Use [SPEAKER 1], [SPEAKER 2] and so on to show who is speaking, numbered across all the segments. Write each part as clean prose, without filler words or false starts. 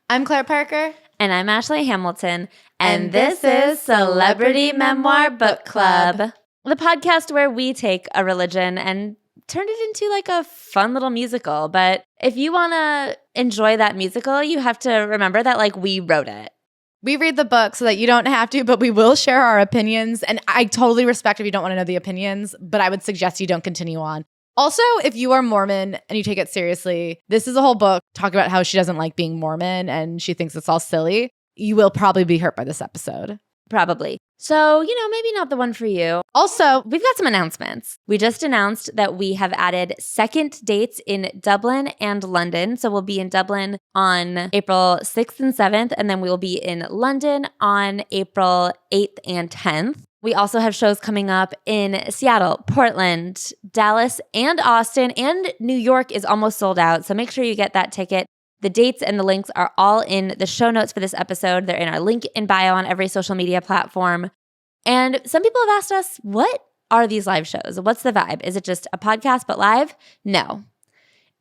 [SPEAKER 1] I'm Claire Parker.
[SPEAKER 2] And I'm Ashley Hamilton. And this is Celebrity Memoir Book Club, the podcast where we take a religion and turn it into like a fun little musical. But if you want to enjoy that musical, you have to remember that like we wrote it.
[SPEAKER 1] We read the book so that you don't have to, but we will share our opinions. And I totally respect if you don't want to know the opinions, but I would suggest you don't continue on. Also, if you are Mormon and you take it seriously, this is a whole book talking about how she doesn't like being Mormon and she thinks it's all silly. You will probably be hurt by this episode.
[SPEAKER 2] Probably. So, maybe not the one for you. Also, we've got some announcements. We just announced that we have added second dates in Dublin and London. So we'll be in Dublin on April 6th and 7th, and then we will be in London on April 8th and 10th. We also have shows coming up in Seattle, Portland, Dallas, and Austin, and New York is almost sold out. So make sure you get that ticket. The dates and the links are all in the show notes for this episode. They're in our link in bio on every social media platform. And some people have asked us, what are these live shows? What's the vibe? Is it just a podcast but live? No.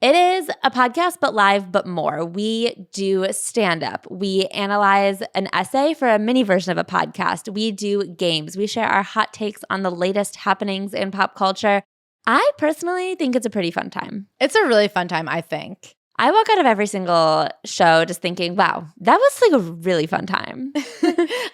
[SPEAKER 2] It is a podcast but live but more. We do stand-up. We analyze an essay for a mini version of a podcast. We do games. We share our hot takes on the latest happenings in pop culture. I personally think it's a pretty fun time.
[SPEAKER 1] It's a really fun time, I think.
[SPEAKER 2] I walk out of every single show just thinking, wow, that was like a really fun time.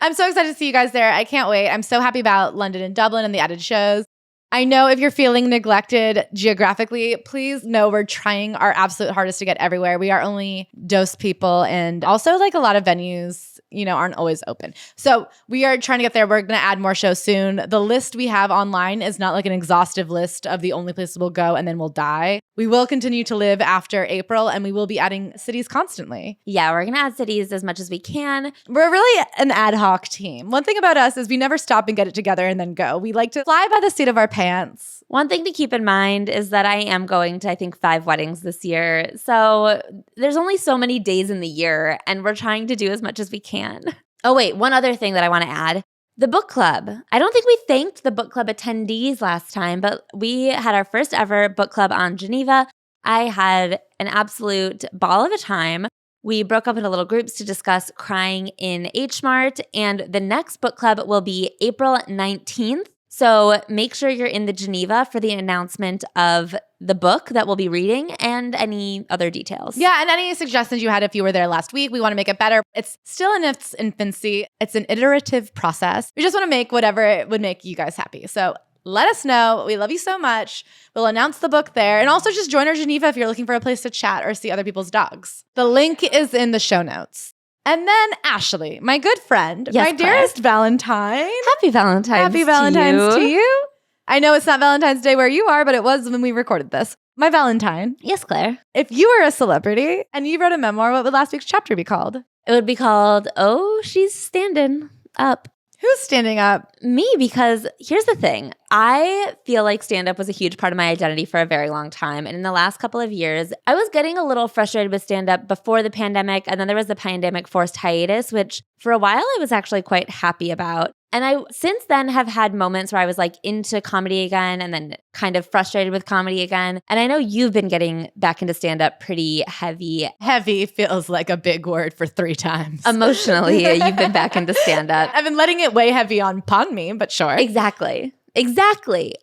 [SPEAKER 1] I'm so excited to see you guys there. I can't wait. I'm so happy about London and Dublin and the added shows. I know if you're feeling neglected geographically, please know we're trying our absolute hardest to get everywhere. We are only dose people, and also like a lot of venues, aren't always open. So we are trying to get there. We're going to add more shows soon. The list we have online is not like an exhaustive list of the only places we'll go and then we'll die. We will continue to live after April, and we will be adding cities constantly.
[SPEAKER 2] Yeah, we're going to add cities as much as we can.
[SPEAKER 1] We're really an ad hoc team. One thing about us is we never stop and get it together and then go. We like to fly by the seat of our pants.
[SPEAKER 2] One thing to keep in mind is that I am going to, I think, 5 weddings this year. So there's only so many days in the year, and we're trying to do as much as we can. Oh, wait, one other thing that I want to add. The book club. I don't think we thanked the book club attendees last time, but we had our first ever book club on Geneva. I had an absolute ball of a time. We broke up into little groups to discuss crying in H Mart, and the next book club will be April 19th. So make sure you're in the Geneva for the announcement of the book that we'll be reading and any other details.
[SPEAKER 1] Yeah, and any suggestions you had if you were there last week, we want to make it better. It's still in its infancy. It's an iterative process. We just want to make whatever would make you guys happy. So let us know. We love you so much. We'll announce the book there. And also just join our Geneva if you're looking for a place to chat or see other people's dogs. The link is in the show notes. And then Ashley, my good friend,
[SPEAKER 2] yes,
[SPEAKER 1] my dearest Valentine.
[SPEAKER 2] Happy Valentine's
[SPEAKER 1] to you. I know it's not Valentine's Day where you are, but it was when we recorded this. My Valentine.
[SPEAKER 2] Yes, Claire.
[SPEAKER 1] If you were a celebrity and you wrote a memoir, what would last week's chapter be called?
[SPEAKER 2] It would be called, Oh, She's Standing Up.
[SPEAKER 1] Who's standing up?
[SPEAKER 2] Me, because here's the thing. I feel like stand-up was a huge part of my identity for a very long time. And in the last couple of years, I was getting a little frustrated with stand-up before the pandemic. And then there was the pandemic forced hiatus, which for a while I was actually quite happy about. And I since then have had moments where I was like into comedy again and then kind of frustrated with comedy again. And I know you've been getting back into stand-up pretty heavy.
[SPEAKER 1] Heavy feels like a big word for 3 times.
[SPEAKER 2] Emotionally, you've been back into stand-up.
[SPEAKER 1] I've been letting it weigh heavy upon me, but sure.
[SPEAKER 2] Exactly.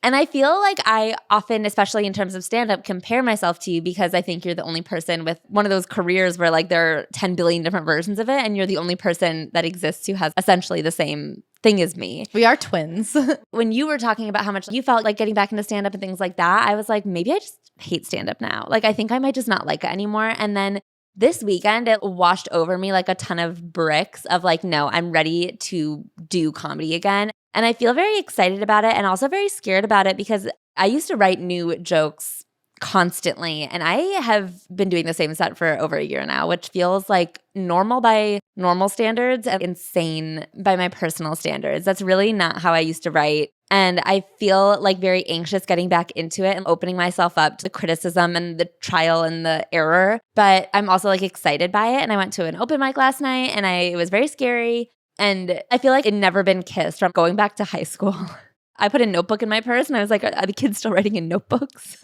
[SPEAKER 2] And I feel like I often, especially in terms of stand-up, compare myself to you because I think you're the only person with one of those careers where like there are 10 billion different versions of it and you're the only person that exists who has essentially the same thing as me.
[SPEAKER 1] We are twins.
[SPEAKER 2] When you were talking about how much you felt like getting back into stand-up and things like that, I was like, maybe I just hate stand-up now. Like I think I might just not like it anymore. And then this weekend, it washed over me like a ton of bricks of like, no, I'm ready to do comedy again. And I feel very excited about it and also very scared about it because I used to write new jokes constantly. And I have been doing the same set for over a year now, which feels like normal by normal standards and insane by my personal standards. That's really not how I used to write. And I feel like very anxious getting back into it and opening myself up to the criticism and the trial and the error. But I'm also like excited by it. And I went to an open mic last night and it was very scary. And I feel like I'd never been kissed from going back to high school. I put a notebook in my purse and I was like, are the kids still writing in notebooks?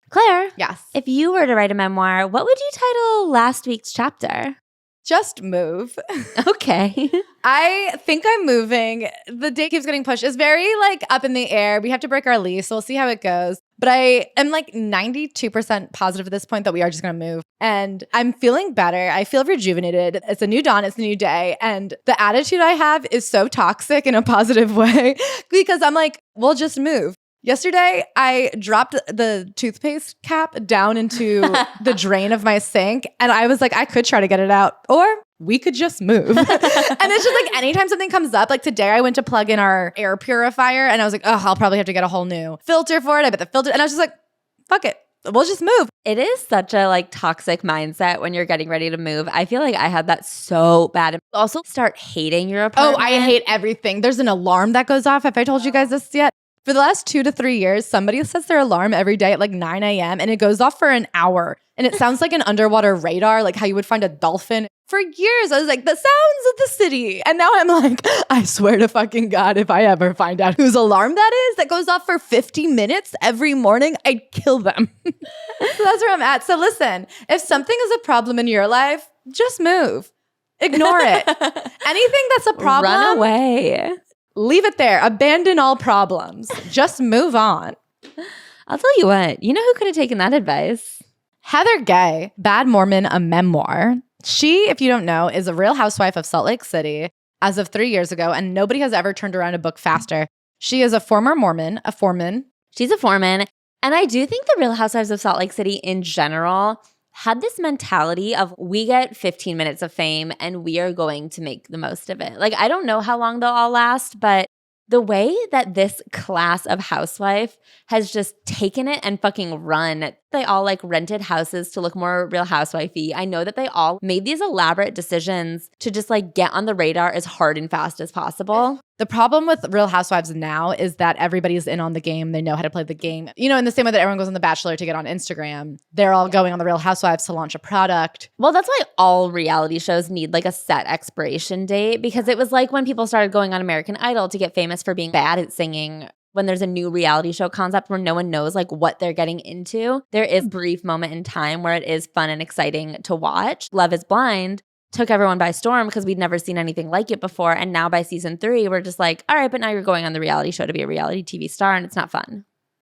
[SPEAKER 2] Claire.
[SPEAKER 1] Yes.
[SPEAKER 2] If you were to write a memoir, what would you title last week's chapter?
[SPEAKER 1] Just move.
[SPEAKER 2] Okay.
[SPEAKER 1] I think I'm moving. The date keeps getting pushed. It's very like up in the air. We have to break our lease, so we'll see how it goes. But I am like 92% positive at this point that we are just going to move. And I'm feeling better. I feel rejuvenated. It's a new dawn. It's a new day. And the attitude I have is so toxic in a positive way because I'm like, we'll just move. Yesterday, I dropped the toothpaste cap down into the drain of my sink. And I was like, I could try to get it out. Or we could just move. And it's just like anytime something comes up, like today I went to plug in our air purifier and I was like, oh, I'll probably have to get a whole new filter for it. I bet the filter. And I was just like, fuck it. We'll just move.
[SPEAKER 2] It is such a like toxic mindset when you're getting ready to move. I feel like I had that so bad. Also start hating your apartment.
[SPEAKER 1] Oh, I hate everything. There's an alarm that goes off. Have I told you guys this yet? For the last 2 to 3 years, somebody sets their alarm every day at like 9 a.m. and it goes off for an hour. And it sounds like an underwater radar, like how you would find a dolphin. For years, I was like, the sounds of the city. And now I'm like, I swear to fucking God, if I ever find out whose alarm that is, that goes off for 50 minutes every morning, I'd kill them. So that's where I'm at. So listen, if something is a problem in your life, just move. Ignore it. Anything that's a problem,
[SPEAKER 2] run away.
[SPEAKER 1] Leave it there. Abandon all problems. Just move on.
[SPEAKER 2] I'll tell you what, you know who could have taken that advice?
[SPEAKER 1] Heather Gay, Bad Mormon, a memoir. She, if you don't know, is a real housewife of Salt Lake City as of 3 years ago, and nobody has ever turned around a book faster. She is a former Mormon, a foreman.
[SPEAKER 2] She's a foreman. And I do think the Real Housewives of Salt Lake City in general had this mentality of we get 15 minutes of fame and we are going to make the most of it. Like, I don't know how long they'll all last, but the way that this class of housewife has just taken it and fucking run. They all like rented houses to look more Real Housewifey. I know that they all made these elaborate decisions to just like get on the radar as hard and fast as possible.
[SPEAKER 1] The problem with Real Housewives now is that everybody's in on the game. They know how to play the game. You know, in the same way that everyone goes on The Bachelor to get on Instagram, they're all going on the Real Housewives to launch a product.
[SPEAKER 2] Well, that's why all reality shows need like a set expiration date, because it was like when people started going on American Idol to get famous for being bad at singing. When there's a new reality show concept where no one knows like what they're getting into, there is a brief moment in time where it is fun and exciting to watch. Love is Blind took everyone by storm because we'd never seen anything like it before. And now by season 3, we're just like, all right, but now you're going on the reality show to be a reality TV star and it's not fun.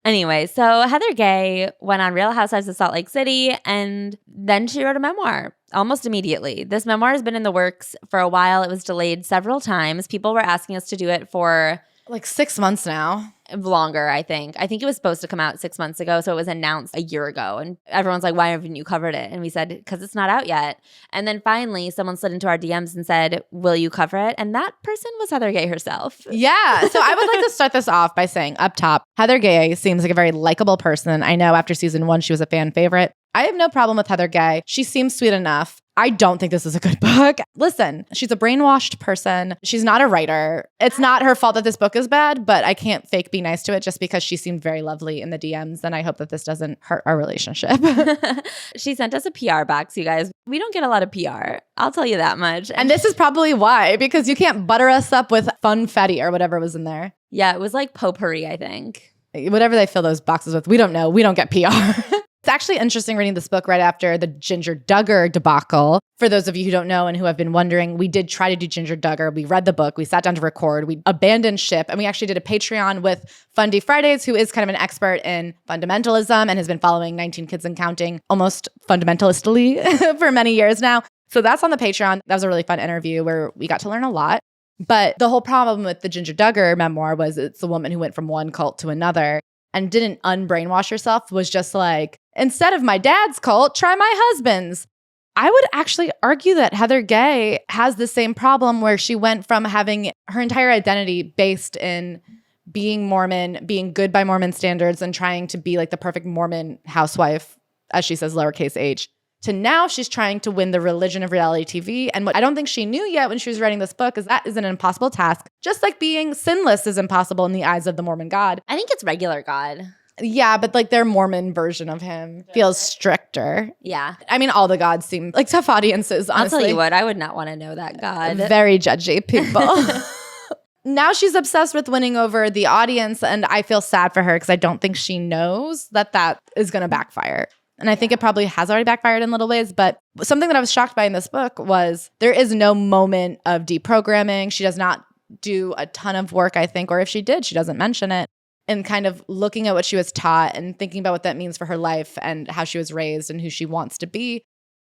[SPEAKER 2] Anyway, so Heather Gay went on Real Housewives of Salt Lake City and then she wrote a memoir almost immediately. This memoir has been in the works for a while. It was delayed several times. People were asking us to do it for
[SPEAKER 1] like 6 months now.
[SPEAKER 2] Longer, I think. I think it was supposed to come out 6 months ago, so it was announced a year ago. And everyone's like, why haven't you covered it? And we said, because it's not out yet. And then finally, someone slid into our DMs and said, will you cover it? And that person was Heather Gay herself.
[SPEAKER 1] Yeah. So I would like to start this off by saying up top, Heather Gay seems like a very likable person. I know after season 1, she was a fan favorite. I have no problem with Heather Gay. She seems sweet enough. I don't think this is a good book. Listen, she's a brainwashed person. She's not a writer. It's not her fault that this book is bad, but I can't fake be nice to it just because she seemed very lovely in the DMs. And I hope that this doesn't hurt our relationship.
[SPEAKER 2] She sent us a PR box, you guys. We don't get a lot of PR. I'll tell you that much.
[SPEAKER 1] And this is probably why, because you can't butter us up with funfetti or whatever was in there.
[SPEAKER 2] Yeah, it was like potpourri, I think.
[SPEAKER 1] Whatever they fill those boxes with, we don't know. We don't get PR. It's actually interesting reading this book right after the Ginger Duggar debacle. For those of you who don't know and who have been wondering, we did try to do Ginger Duggar. We read the book. We sat down to record. We abandoned ship. And we actually did a Patreon with Fundy Fridays, who is kind of an expert in fundamentalism and has been following 19 Kids and Counting almost fundamentalistly for many years now. So that's on the Patreon. That was a really fun interview where we got to learn a lot. But the whole problem with the Ginger Duggar memoir was it's the woman who went from one cult to another and didn't unbrainwash herself, was just like, instead of my dad's cult, try my husband's. I would actually argue that Heather Gay has the same problem where she went from having her entire identity based in being Mormon, being good by Mormon standards, and trying to be like the perfect Mormon housewife, as she says, lowercase h, to now she's trying to win the religion of reality TV. And what I don't think she knew yet when she was writing this book is that is an impossible task, just like being sinless is impossible in the eyes of the Mormon God.
[SPEAKER 2] I think it's regular God.
[SPEAKER 1] Yeah, but like their Mormon version of him feels stricter.
[SPEAKER 2] Yeah.
[SPEAKER 1] I mean, all the gods seem like tough audiences, honestly.
[SPEAKER 2] I'll tell you what, I would not want to know that God.
[SPEAKER 1] Very judgy people. Now she's obsessed with winning over the audience, and I feel sad for her because I don't think she knows that that is going to backfire. And I think it probably has already backfired in little ways. But something that I was shocked by in this book was there is no moment of deprogramming. She does not do a ton of work, I think, or if she did, she doesn't mention it. And kind of looking at what she was taught and thinking about what that means for her life and how she was raised and who she wants to be.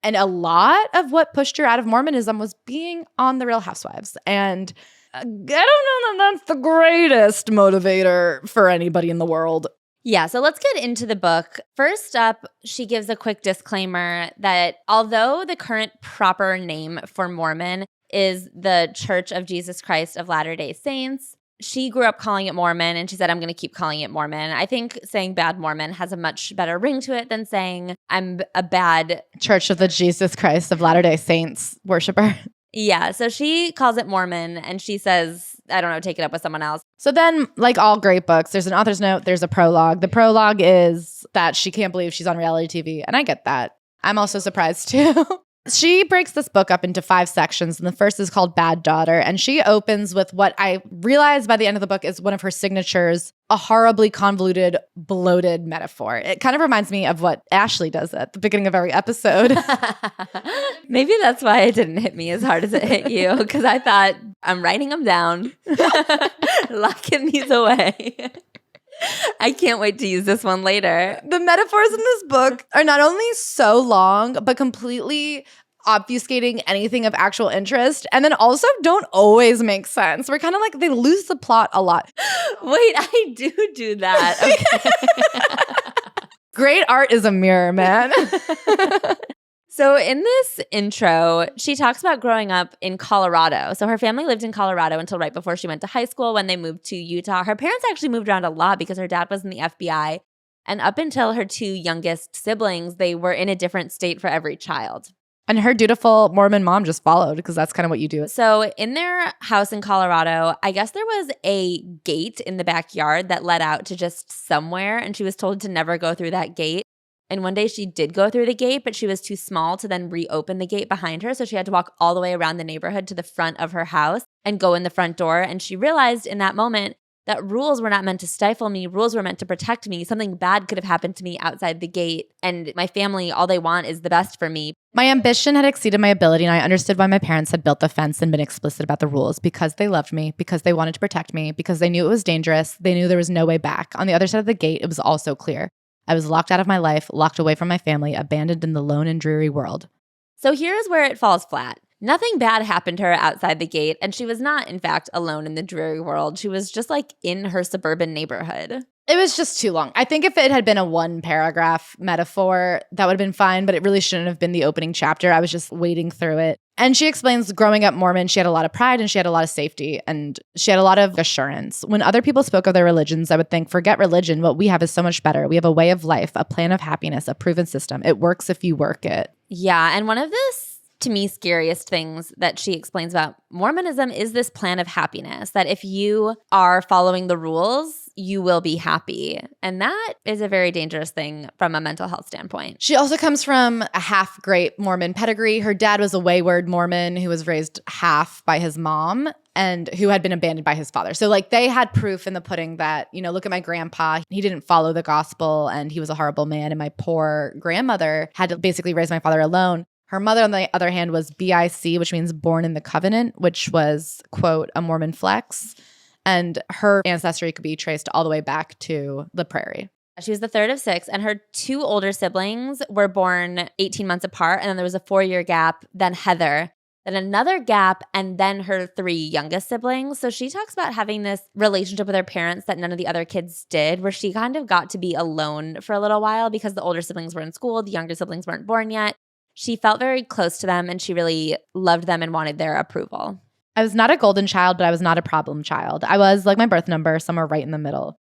[SPEAKER 1] And a lot of what pushed her out of Mormonism was being on The Real Housewives. And I don't know that that's the greatest motivator for anybody in the world.
[SPEAKER 2] Yeah, so let's get into the book. First up, she gives a quick disclaimer that although the current proper name for Mormon is the Church of Jesus Christ of Latter-day Saints, she grew up calling it Mormon, and she said, I'm going to keep calling it Mormon. I think saying bad Mormon has a much better ring to it than saying I'm a bad
[SPEAKER 1] Church of the Jesus Christ of Latter-day Saints worshiper.
[SPEAKER 2] Yeah, so she calls it Mormon, and she says, I don't know, take it up with someone else.
[SPEAKER 1] So then, like all great books, there's an author's note, there's a prologue. The prologue is that she can't believe she's on reality TV, and I get that. I'm also surprised too. She breaks this book up into 5 sections, and the first is called Bad Daughter, and she opens with what I realized by the end of the book is one of her signatures, a horribly convoluted, bloated metaphor. It kind of reminds me of what Ashley does at the beginning of every episode.
[SPEAKER 2] Maybe that's why it didn't hit me as hard as it hit you, because I thought, I'm writing them down, locking these away. I can't wait to use this one later.
[SPEAKER 1] The metaphors in this book are not only so long, but completely obfuscating anything of actual interest, and then also don't always make sense. We're kind of like, they lose the plot a lot.
[SPEAKER 2] Wait, I do that. Okay.
[SPEAKER 1] Great art is a mirror, man.
[SPEAKER 2] So in this intro, she talks about growing up in Colorado. So her family lived in Colorado until right before she went to high school when they moved to Utah. Her parents actually moved around a lot because her dad was in the FBI. And up until her 2 youngest siblings, they were in a different state for every child.
[SPEAKER 1] And her dutiful Mormon mom just followed because that's kind of what you do.
[SPEAKER 2] So in their house in Colorado, I guess there was a gate in the backyard that led out to just somewhere. And she was told to never go through that gate. And one day she did go through the gate, but she was too small to then reopen the gate behind her. So she had to walk all the way around the neighborhood to the front of her house and go in the front door. And she realized in that moment that rules were not meant to stifle me. Rules were meant to protect me. Something bad could have happened to me outside the gate. And my family, all they want is the best for me.
[SPEAKER 1] My ambition had exceeded my ability, and I understood why my parents had built the fence and been explicit about the rules, because they loved me, because they wanted to protect me, because they knew it was dangerous. They knew there was no way back. On the other side of the gate, it was also clear. I was locked out of my life, locked away from my family, abandoned in the lone and dreary world.
[SPEAKER 2] So here's where it falls flat. Nothing bad happened to her outside the gate, and she was not, in fact, alone in the dreary world. She was just like in her suburban neighborhood.
[SPEAKER 1] It was just too long. I think if it had been a 1-paragraph metaphor, that would have been fine, but it really shouldn't have been the opening chapter. I was just wading through it. And she explains growing up Mormon, she had a lot of pride and she had a lot of safety and she had a lot of assurance. When other people spoke of their religions, I would think, forget religion. What we have is so much better. We have a way of life, a plan of happiness, a proven system. It works if you work it.
[SPEAKER 2] Yeah, and one of the, to me, scariest things that she explains about Mormonism is this plan of happiness, that if you are following the rules, you will be happy. And that is a very dangerous thing from a mental health standpoint.
[SPEAKER 1] She also comes from a half-great Mormon pedigree. Her dad was a wayward Mormon who was raised half by his mom and who had been abandoned by his father. So like they had proof in the pudding that, you know, look at my grandpa. He didn't follow the gospel and he was a horrible man. And my poor grandmother had to basically raise my father alone. Her mother, on the other hand, was BIC, which means born in the covenant, which was, quote, a Mormon flex. And her ancestry could be traced all the way back to the prairie.
[SPEAKER 2] She was the third of 6, and her 2 older siblings were born 18 months apart, and then there was a 4-year gap, then Heather, then another gap, and then her 3 youngest siblings. So she talks about having this relationship with her parents that none of the other kids did, where she kind of got to be alone for a little while because the older siblings were in school, the younger siblings weren't born yet. She felt very close to them, and she really loved them and wanted their approval.
[SPEAKER 1] I was not a golden child, but I was not a problem child. I was, like my birth number, somewhere right in the middle.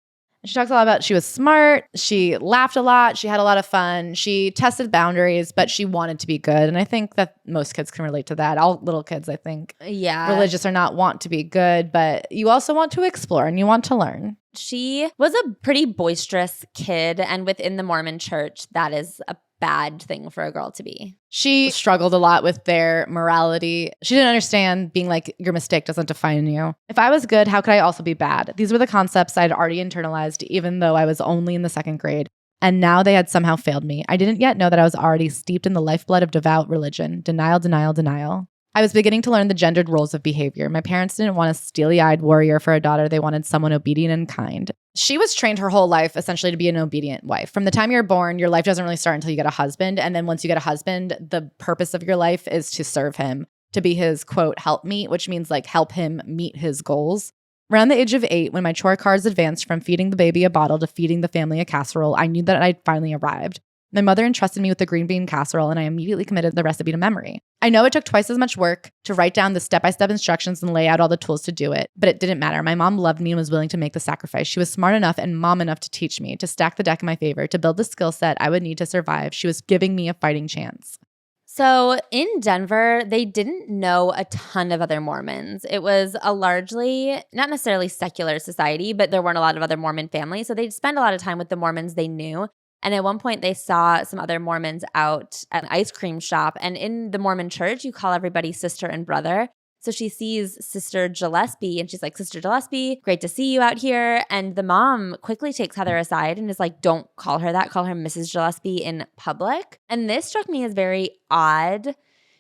[SPEAKER 1] She talks a lot about she was smart, she laughed a lot, she had a lot of fun, she tested boundaries, but she wanted to be good. And I think that most kids can relate to that. All little kids, I think.
[SPEAKER 2] Yeah.
[SPEAKER 1] Religious or not, want to be good, but you also want to explore and you want to learn.
[SPEAKER 2] She was a pretty boisterous kid, and within the Mormon church, that is a bad thing for a girl to be.
[SPEAKER 1] She struggled a lot with their morality. She didn't understand being like, your mistake doesn't define you. If I was good, how could I also be bad? These were the concepts I'd already internalized, even though I was only in the 2nd grade. And now they had somehow failed me. I didn't yet know that I was already steeped in the lifeblood of devout religion. Denial, denial, denial. I was beginning to learn the gendered roles of behavior. My parents didn't want a steely-eyed warrior for a daughter. They wanted someone obedient and kind. She was trained her whole life essentially to be an obedient wife. From the time you're born, your life doesn't really start until you get a husband. And then once you get a husband, the purpose of your life is to serve him, to be his, quote, helpmeet, which means like help him meet his goals. Around the age of 8, when my chore cards advanced from feeding the baby a bottle to feeding the family a casserole, I knew that I'd finally arrived. My mother entrusted me with the green bean casserole, and I immediately committed the recipe to memory. I know it took twice as much work to write down the step-by-step instructions and lay out all the tools to do it, but it didn't matter. My mom loved me and was willing to make the sacrifice. She was smart enough and mom enough to teach me, to stack the deck in my favor, to build the skill set I would need to survive. She was giving me a fighting chance.
[SPEAKER 2] So in Denver, they didn't know a ton of other Mormons. It was a largely, not necessarily secular society, but there weren't a lot of other Mormon families. So they'd spend a lot of time with the Mormons they knew. And at one point, they saw some other Mormons out at an ice cream shop. And in the Mormon church, you call everybody sister and brother. So she sees Sister Gillespie and she's like, Sister Gillespie, great to see you out here. And the mom quickly takes Heather aside and is like, don't call her that. Call her Mrs. Gillespie in public. And this struck me as very odd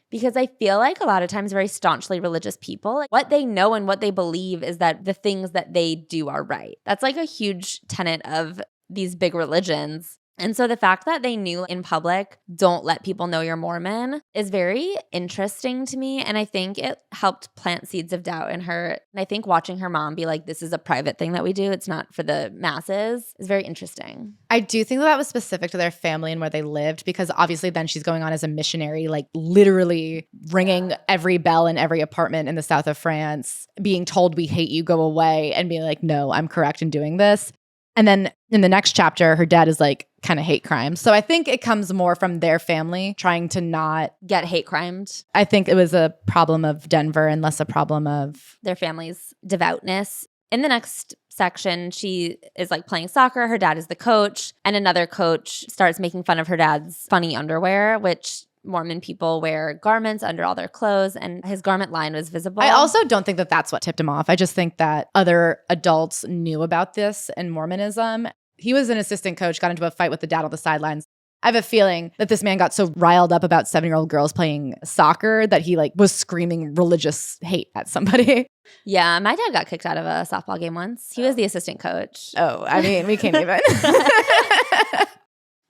[SPEAKER 2] because I feel like a lot of times very staunchly religious people, like what they know and what they believe is that the things that they do are right. That's like a huge tenet of these big religions. And so the fact that they knew in public, don't let people know you're Mormon is very interesting to me. And I think it helped plant seeds of doubt in her. And I think watching her mom be like, this is a private thing that we do, it's not for the masses, is very interesting.
[SPEAKER 1] I do think that was specific to their family and where they lived, because obviously then she's going on as a missionary, like literally ringing every bell in every apartment in the south of France, being told we hate you, go away, and being like, no, I'm correct in doing this. And then in the next chapter, her dad is like kind of hate crimes. So I think it comes more from their family trying to not
[SPEAKER 2] get hate crimed.
[SPEAKER 1] I think it was a problem of Denver and less a problem of
[SPEAKER 2] their family's devoutness. In the next section, she is like playing soccer. Her dad is the coach. And another coach starts making fun of her dad's funny underwear, which Mormon people wear garments under all their clothes, and his garment line was visible.
[SPEAKER 1] I also don't think that that's what tipped him off. I just think that other adults knew about this in Mormonism. He was an assistant coach, got into a fight with the dad on the sidelines. I have a feeling that this man got so riled up about 7-year-old girls playing soccer that he like was screaming religious hate at somebody.
[SPEAKER 2] Yeah, my dad got kicked out of a softball game once. He was the assistant coach.
[SPEAKER 1] Oh, I mean, we can't even.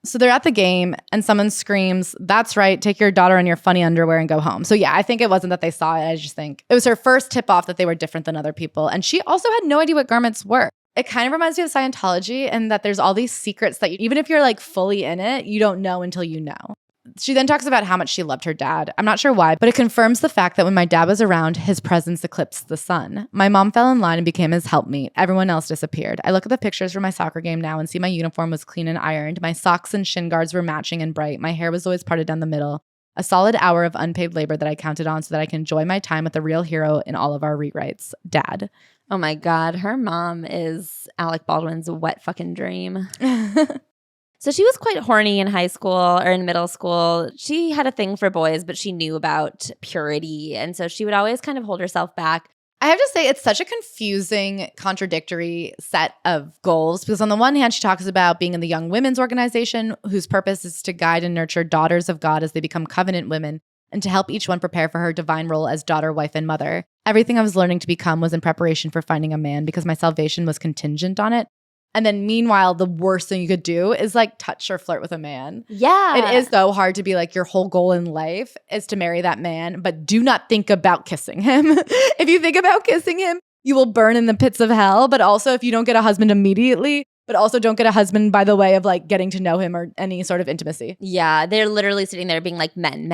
[SPEAKER 1] So they're at the game and someone screams, that's right, take your daughter in your funny underwear and go home. So yeah, I think it wasn't that they saw it. I just think it was her first tip off that they were different than other people. And she also had no idea what garments were. It kind of reminds me of Scientology and that there's all these secrets that even if you're like fully in it, you don't know until you know. She then talks about how much she loved her dad. I'm not sure why, but it confirms the fact that when my dad was around, his presence eclipsed the sun. My mom fell in line and became his helpmeet. Everyone else disappeared. I look at the pictures from my soccer game now and see my uniform was clean and ironed. My socks and shin guards were matching and bright. My hair was always parted down the middle. A solid hour of unpaid labor that I counted on so that I can enjoy my time with the real hero in all of our rewrites, Dad.
[SPEAKER 2] Oh my God, her mom is Alec Baldwin's wet fucking dream. So she was quite horny in high school or in middle school. She had a thing for boys, but she knew about purity. And so she would always kind of hold herself back.
[SPEAKER 1] I have to say, it's such a confusing, contradictory set of goals because on the one hand, she talks about being in the Young Women's Organization, whose purpose is to guide and nurture daughters of God as they become covenant women and to help each one prepare for her divine role as daughter, wife, and mother. Everything I was learning to become was in preparation for finding a man because my salvation was contingent on it. And then meanwhile, the worst thing you could do is like touch or flirt with a man.
[SPEAKER 2] Yeah.
[SPEAKER 1] It is so hard to be like your whole goal in life is to marry that man, but do not think about kissing him. If you think about kissing him, you will burn in the pits of hell. But also if you don't get a husband immediately, but also don't get a husband by the way of like getting to know him or any sort of intimacy.
[SPEAKER 2] Yeah. They're literally sitting there being like, men.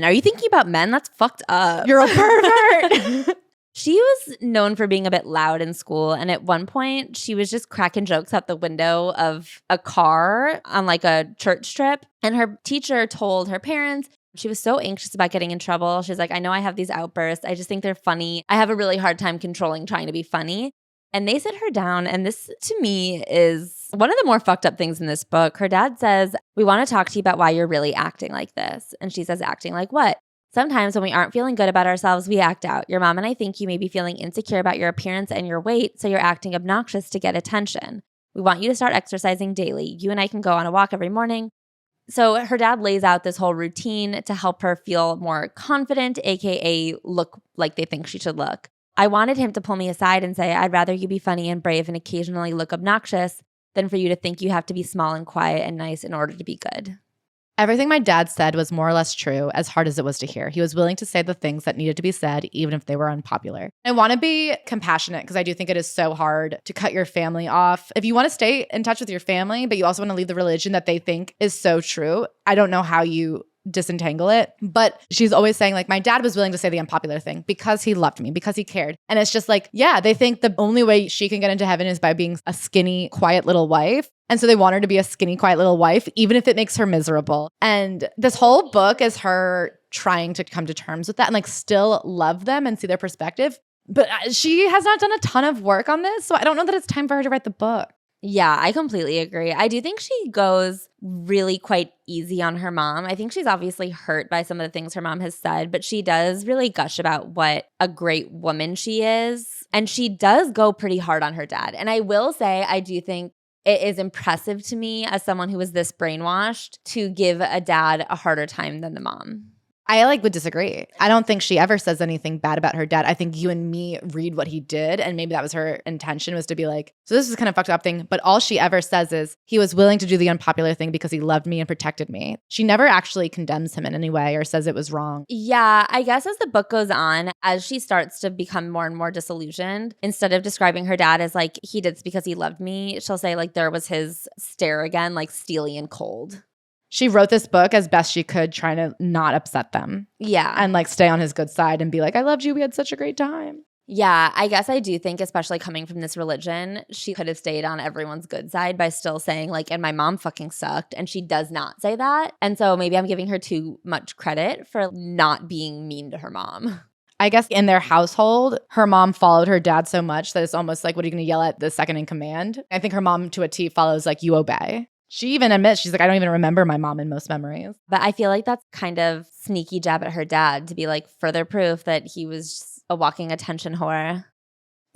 [SPEAKER 2] Are you thinking about men? That's fucked up.
[SPEAKER 1] You're a pervert.
[SPEAKER 2] She was known for being a bit loud in school. And at one point, she was just cracking jokes out the window of a car on like a church trip. And her teacher told her parents, she was so anxious about getting in trouble. She's like, I know I have these outbursts. I just think they're funny. I have a really hard time controlling trying to be funny. And they sit her down. And this, to me, is one of the more fucked up things in this book. Her dad says, we want to talk to you about why you're really acting like this. And she says, acting like what? Sometimes when we aren't feeling good about ourselves, we act out. Your mom and I think you may be feeling insecure about your appearance and your weight, so you're acting obnoxious to get attention. We want you to start exercising daily. You and I can go on a walk every morning. So her dad lays out this whole routine to help her feel more confident, aka look like they think she should look. I wanted him to pull me aside and say, I'd rather you be funny and brave and occasionally look obnoxious than for you to think you have to be small and quiet and nice in order to be good.
[SPEAKER 1] Everything my dad said was more or less true, as hard as it was to hear. He was willing to say the things that needed to be said, even if they were unpopular. I want to be compassionate because I do think it is so hard to cut your family off. If you want to stay in touch with your family, but you also want to leave the religion that they think is so true, I don't know how you disentangle it. But she's always saying, like, my dad was willing to say the unpopular thing because he loved me, because he cared. And it's just like, yeah, they think the only way she can get into heaven is by being a skinny, quiet little wife. And so they want her to be a skinny, quiet little wife, even if it makes her miserable. And this whole book is her trying to come to terms with that and like still love them and see their perspective. But she has not done a ton of work on this. So I don't know that it's time for her to write the book.
[SPEAKER 2] Yeah, I completely agree. I do think she goes really quite easy on her mom. I think she's obviously hurt by some of the things her mom has said, but she does really gush about what a great woman she is. And she does go pretty hard on her dad. And I will say, I do think it is impressive to me as someone who was this brainwashed to give a dad a harder time than the mom.
[SPEAKER 1] I would disagree. I don't think she ever says anything bad about her dad. I think you and me read what he did, and maybe that was her intention, was to be like, so this is kind of fucked up thing. But all she ever says is he was willing to do the unpopular thing because he loved me and protected me. She never actually condemns him in any way or says it was wrong.
[SPEAKER 2] Yeah, I guess as the book goes on, as she starts to become more and more disillusioned, instead of describing her dad as like, he did this because he loved me, she'll say like there was his stare again, like steely and cold.
[SPEAKER 1] She wrote this book as best she could, trying to not upset them.
[SPEAKER 2] Yeah.
[SPEAKER 1] And like stay on his good side and be like, I loved you. We had such a great time.
[SPEAKER 2] Yeah, I guess I do think, especially coming from this religion, she could have stayed on everyone's good side by still saying like, and my mom fucking sucked. And she does not say that. And so maybe I'm giving her too much credit for not being mean to her mom.
[SPEAKER 1] I guess in their household, her mom followed her dad so much that it's almost like, what are you going to yell at the second in command? I think her mom to a T follows like, you obey. She even admits, she's like, I don't even remember my mom in most memories.
[SPEAKER 2] But I feel like that's kind of sneaky jab at her dad to be like further proof that he was a walking attention whore.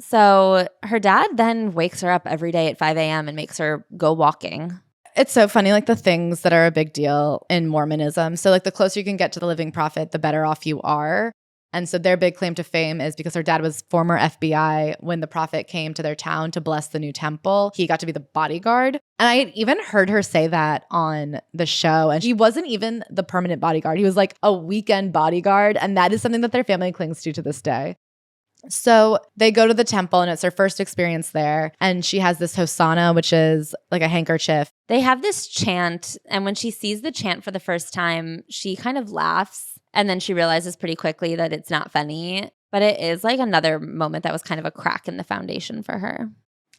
[SPEAKER 2] So her dad then wakes her up every day at 5 a.m. and makes her go walking.
[SPEAKER 1] It's so funny, like the things that are a big deal in Mormonism. So like the closer you can get to the living prophet, the better off you are. And so their big claim to fame is because her dad was former FBI. When the prophet came to their town to bless the new temple, he got to be the bodyguard. And I had even heard her say that on the show. And he wasn't even the permanent bodyguard. He was like a weekend bodyguard. And that is something that their family clings to this day. So they go to the temple and it's her first experience there. And she has this hosanna, which is like a handkerchief.
[SPEAKER 2] They have this chant. And when she sees the chant for the first time, she kind of laughs. And then she realizes pretty quickly that it's not funny. But it is like another moment that was kind of a crack in the foundation for her.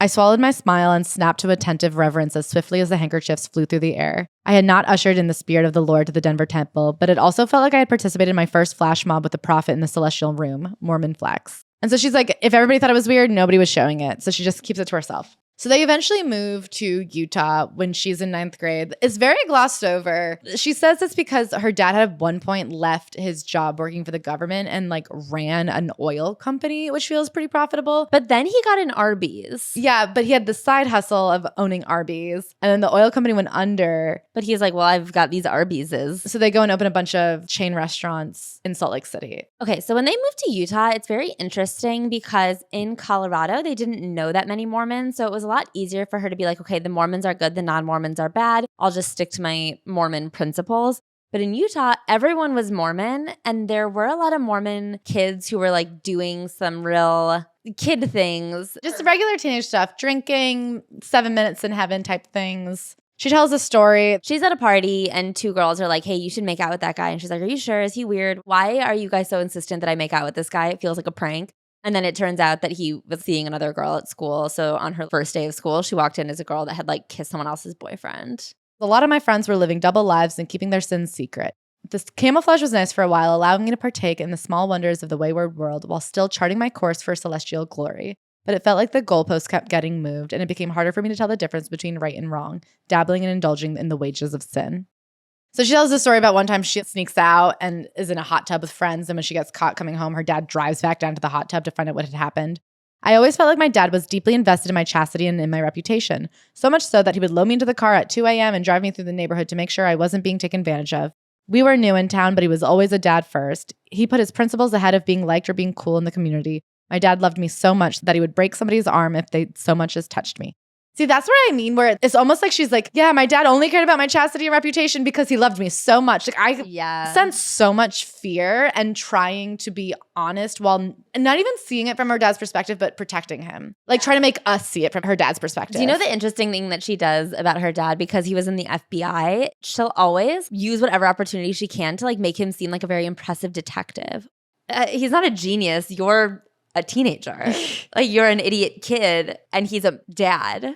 [SPEAKER 1] I swallowed my smile and snapped to attentive reverence as swiftly as the handkerchiefs flew through the air. I had not ushered in the spirit of the Lord to the Denver temple, but it also felt like I had participated in my first flash mob with the prophet in the celestial room, Mormon flex. And so she's like, if everybody thought it was weird, nobody was showing it. So she just keeps it to herself. So they eventually move to Utah when she's in 9th grade. It's very glossed over. She says it's because her dad had at one point left his job working for the government and like ran an oil company, which feels pretty profitable.
[SPEAKER 2] But then he got an Arby's.
[SPEAKER 1] Yeah, but he had the side hustle of owning Arby's. And then the oil company went under.
[SPEAKER 2] But he's like, well, I've got these Arby'ses.
[SPEAKER 1] So they go and open a bunch of chain restaurants in Salt Lake City.
[SPEAKER 2] Okay, so when they moved to Utah, it's very interesting because in Colorado, they didn't know that many Mormons. So it was a lot easier for her to be like, okay, the Mormons are good, the non-Mormons are bad. I'll just stick to my Mormon principles. But in Utah, everyone was Mormon, and there were a lot of Mormon kids who were like doing some real kid things.
[SPEAKER 1] Just regular teenage stuff, drinking, 7 minutes in heaven type things. She tells a story.
[SPEAKER 2] She's at a party and two girls are like, hey, you should make out with that guy. And she's like, are you sure? Is he weird? Why are you guys so insistent that I make out with this guy? It feels like a prank. And then it turns out that he was seeing another girl at school. So on her first day of school, she walked in as a girl that had like kissed someone else's boyfriend.
[SPEAKER 1] A lot of my friends were living double lives and keeping their sins secret. This camouflage was nice for a while, allowing me to partake in the small wonders of the wayward world while still charting my course for celestial glory. But it felt like the goalposts kept getting moved, and it became harder for me to tell the difference between right and wrong, dabbling and indulging in the wages of sin. So she tells the story about one time she sneaks out and is in a hot tub with friends, and when she gets caught coming home, her dad drives back down to the hot tub to find out what had happened. I always felt like my dad was deeply invested in my chastity and in my reputation, so much so that he would load me into the car at 2 a.m. and drive me through the neighborhood to make sure I wasn't being taken advantage of. We were new in town, but he was always a dad first. He put his principles ahead of being liked or being cool in the community. My dad loved me so much that he would break somebody's arm if they so much as touched me. See, that's what I mean, where it's almost like she's like, yeah, my dad only cared about my chastity and reputation because he loved me so much. Like I sense so much fear and trying to be honest while not even seeing it from her dad's perspective, but protecting him. Like trying to make us see it from her dad's perspective.
[SPEAKER 2] Do you know the interesting thing that she does about her dad? Because he was in the FBI, she'll always use whatever opportunity she can to like make him seem like a very impressive detective. He's not a genius. You're a teenager. Like you're an idiot kid and he's a dad.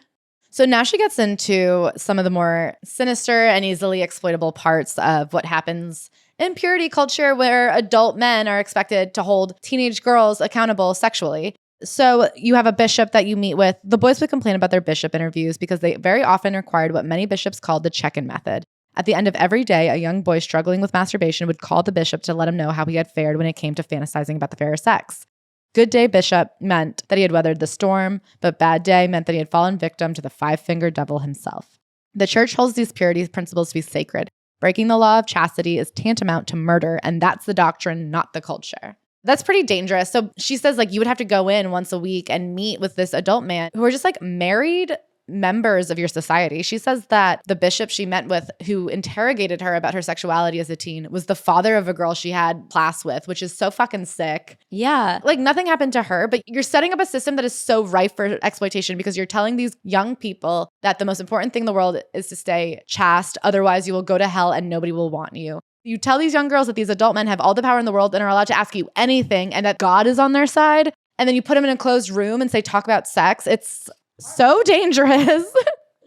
[SPEAKER 1] So now she gets into some of the more sinister and easily exploitable parts of what happens in purity culture where adult men are expected to hold teenage girls accountable sexually. So you have a bishop that you meet with. The boys would complain about their bishop interviews because they very often required what many bishops called the check-in method. At the end of every day, a young boy struggling with masturbation would call the bishop to let him know how he had fared when it came to fantasizing about the fairer sex. Good day bishop meant that he had weathered the storm, but bad day meant that he had fallen victim to the five-fingered devil himself. The church holds these purity principles to be sacred. Breaking the law of chastity is tantamount to murder, and that's the doctrine, not the culture. That's pretty dangerous. So she says like you would have to go in once a week and meet with this adult man who are just like married members of your society. She says that the bishop she met with who interrogated her about her sexuality as a teen was the father of a girl she had class with, which is so fucking sick.
[SPEAKER 2] Yeah.
[SPEAKER 1] Like nothing happened to her, but you're setting up a system that is so rife for exploitation because you're telling these young people that the most important thing in the world is to stay chaste. Otherwise you will go to hell and nobody will want you. You tell these young girls that these adult men have all the power in the world and are allowed to ask you anything and that God is on their side. And then you put them in a closed room and say, talk about sex. It's so dangerous.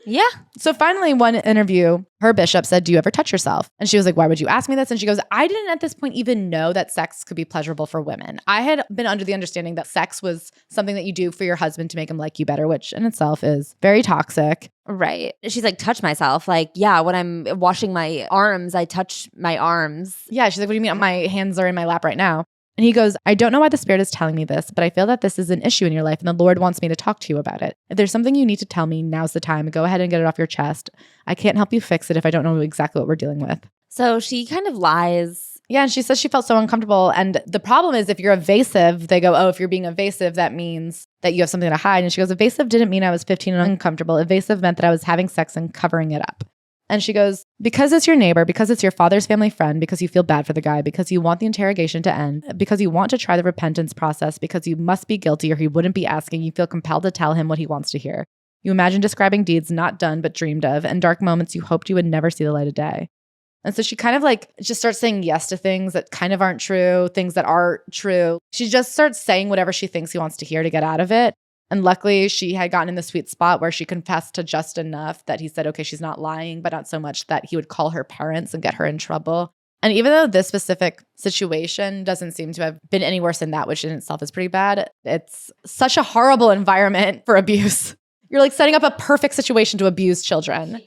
[SPEAKER 2] Yeah.
[SPEAKER 1] So finally, one interview, her bishop said, do you ever touch yourself? And she was like, why would you ask me this? And she goes, I didn't at this point even know that sex could be pleasurable for women. I had been under the understanding that sex was something that you do for your husband to make him like you better, which in itself is very toxic.
[SPEAKER 2] Right. She's like, touch myself. Like, yeah, when I'm washing my arms, I touch my arms.
[SPEAKER 1] Yeah. She's like, what do you mean? My hands are in my lap right now. And he goes, I don't know why the Spirit is telling me this, but I feel that this is an issue in your life and the Lord wants me to talk to you about it. If there's something you need to tell me, now's the time. Go ahead and get it off your chest. I can't help you fix it if I don't know exactly what we're dealing with.
[SPEAKER 2] So she kind of lies. Yeah,
[SPEAKER 1] and she says she felt so uncomfortable. And the problem is if you're evasive, they go, oh, if you're being evasive, that means that you have something to hide. And she goes, evasive didn't mean I was 15 and uncomfortable. Evasive meant that I was having sex and covering it up. And she goes, because it's your neighbor, because it's your father's family friend, because you feel bad for the guy, because you want the interrogation to end, because you want to try the repentance process, because you must be guilty or he wouldn't be asking, you feel compelled to tell him what he wants to hear. You imagine describing deeds not done but dreamed of and dark moments you hoped you would never see the light of day. And so she kind of like just starts saying yes to things that kind of aren't true, things that are true. She just starts saying whatever she thinks he wants to hear to get out of it. And luckily, she had gotten in the sweet spot where she confessed to just enough that he said, okay, she's not lying, but not so much that he would call her parents and get her in trouble. And even though this specific situation doesn't seem to have been any worse than that, which in itself is pretty bad, it's such a horrible environment for abuse. You're like setting up a perfect situation to abuse children.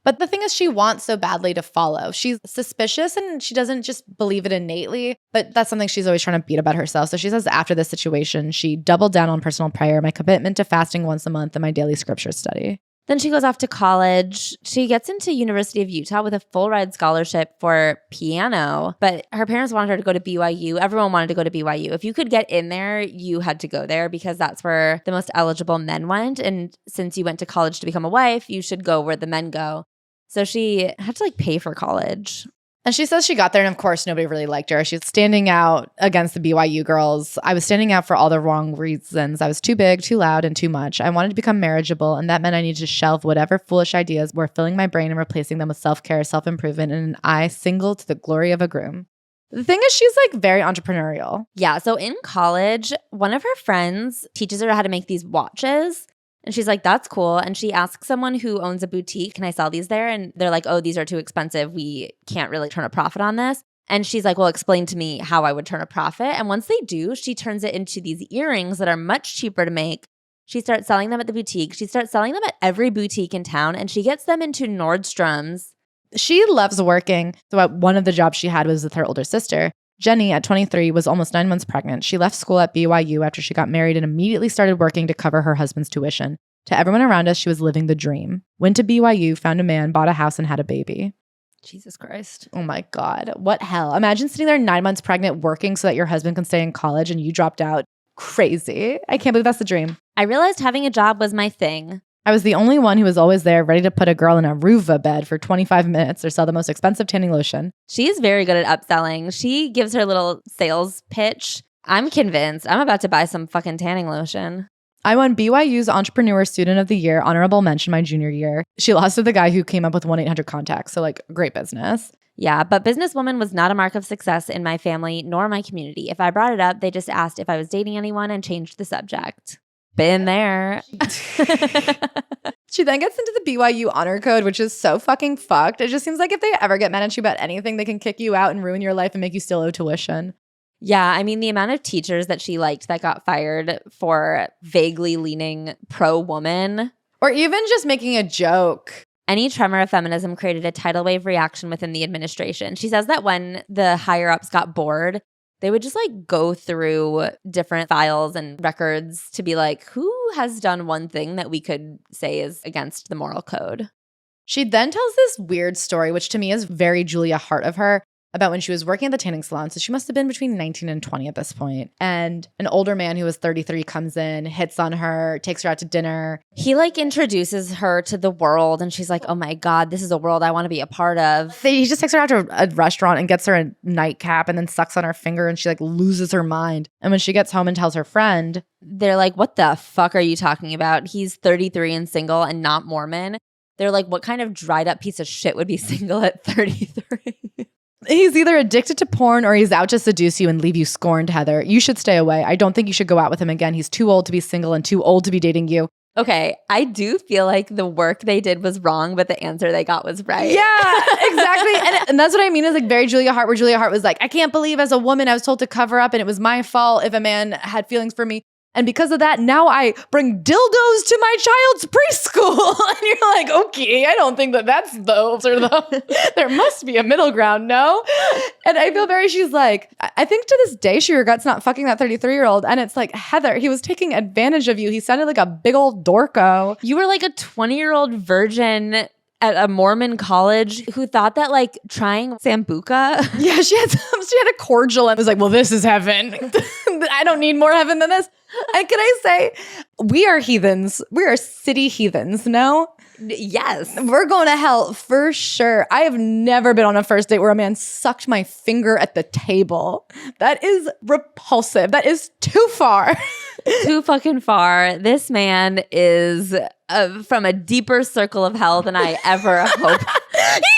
[SPEAKER 1] But the thing is, she wants so badly to follow. She's suspicious and she doesn't just believe it innately, but that's something she's always trying to beat about herself. So she says after this situation, she doubled down on personal prayer, my commitment to fasting once a month, and my daily scripture study.
[SPEAKER 2] Then she goes off to college. She gets into University of Utah with a full ride scholarship for piano, but her parents wanted her to go to BYU. Everyone wanted to go to BYU. If you could get in there, you had to go there because that's where the most eligible men went. And since you went to college to become a wife, you should go where the men go. So she had to like pay for college.
[SPEAKER 1] And she says she got there and of course nobody really liked her. She's standing out against the BYU girls. I was standing out for all the wrong reasons. I was too big, too loud, and too much. I wanted to become marriageable and that meant I needed to shelve whatever foolish ideas were filling my brain and replacing them with self-care, self-improvement, and an eye single to the glory of a groom. The thing is, she's like very entrepreneurial.
[SPEAKER 2] Yeah. So in college, one of her friends teaches her how to make these watches. And she's like, that's cool. And she asks someone who owns a boutique, can I sell these there? And they're like, oh, these are too expensive. We can't really turn a profit on this. And she's like, well, explain to me how I would turn a profit. And once they do, she turns it into these earrings that are much cheaper to make. She starts selling them at the boutique. She starts selling them at every boutique in town. And she gets them into Nordstrom's.
[SPEAKER 1] She loves working. So one of the jobs she had was with her older sister. Jenny, at 23, was almost 9 months pregnant. She left school at BYU after she got married and immediately started working to cover her husband's tuition. To everyone around us, she was living the dream. Went to BYU, found a man, bought a house, and had a baby.
[SPEAKER 2] Jesus Christ.
[SPEAKER 1] Oh my God. What hell? Imagine sitting there 9 months pregnant working so that your husband can stay in college and you dropped out. Crazy. I can't believe that's the dream.
[SPEAKER 2] I realized having a job was my thing.
[SPEAKER 1] I was the only one who was always there ready to put a girl in a Ruva bed for 25 minutes or sell the most expensive tanning lotion.
[SPEAKER 2] She is very good at upselling. She gives her little sales pitch. I'm convinced. I'm about to buy some fucking tanning lotion.
[SPEAKER 1] I won BYU's Entrepreneur Student of the Year honorable mention my junior year. She lost to the guy who came up with 1-800 contacts. So like, great business.
[SPEAKER 2] Yeah, but businesswoman was not a mark of success in my family nor my community. If I brought it up, they just asked if I was dating anyone and changed the subject. Been there.
[SPEAKER 1] She then gets into the BYU honor code, which is so fucking fucked. It just seems like if they ever get mad at you about anything, they can kick you out and ruin your life and make you still owe tuition.
[SPEAKER 2] Yeah, I mean, the amount of teachers that she liked that got fired for vaguely leaning pro-woman.
[SPEAKER 1] Or even just making a joke.
[SPEAKER 2] Any tremor of feminism created a tidal wave reaction within the administration. She says that when the higher-ups got bored, they would just like go through different files and records to be like, who has done one thing that we could say is against the moral code?
[SPEAKER 1] She then tells this weird story, which to me is very Julia Hart of her, about when she was working at the tanning salon. So she must have been between 19 and 20 at this point. And an older man who was 33 comes in, hits on her, takes her out to dinner.
[SPEAKER 2] He like introduces her to the world and she's like, oh my God, this is a world I want to be a part of.
[SPEAKER 1] He just takes her out to a restaurant and gets her a nightcap and then sucks on her finger and she like loses her mind. And when she gets home and tells her friend,
[SPEAKER 2] they're like, what the fuck are you talking about? He's 33 and single and not Mormon. They're like, what kind of dried up piece of shit would be single at 33?
[SPEAKER 1] He's either addicted to porn or he's out to seduce you and leave you scorned, Heather. You should stay away. I don't think you should go out with him again. He's too old to be single and too old to be dating you.
[SPEAKER 2] Okay, I do feel like the work they did was wrong, but the answer they got was right.
[SPEAKER 1] Yeah, exactly. and that's what I mean is like very Julia Hart, where Julia Hart was like, I can't believe as a woman I was told to cover up and it was my fault if a man had feelings for me. And because of that, now I bring dildos to my child's preschool. And you're like, okay, I don't think that's those or the, there must be a middle ground, no? And I feel she's like, I think to this day she regrets not fucking that 33-year-old. And it's like, Heather, he was taking advantage of you. He sounded like a big old dorko.
[SPEAKER 2] You were like a 20-year-old virgin at a Mormon college who thought that like trying Sambuca.
[SPEAKER 1] Yeah, she had a cordial and was like, well, this is heaven. I don't need more heaven than this. And can I say, we are heathens. We are city heathens, no?
[SPEAKER 2] Yes.
[SPEAKER 1] We're going to hell for sure. I have never been on a first date where a man sucked my finger at the table. That is repulsive. That is too far.
[SPEAKER 2] Too fucking far. This man is from a deeper circle of hell than I ever hoped.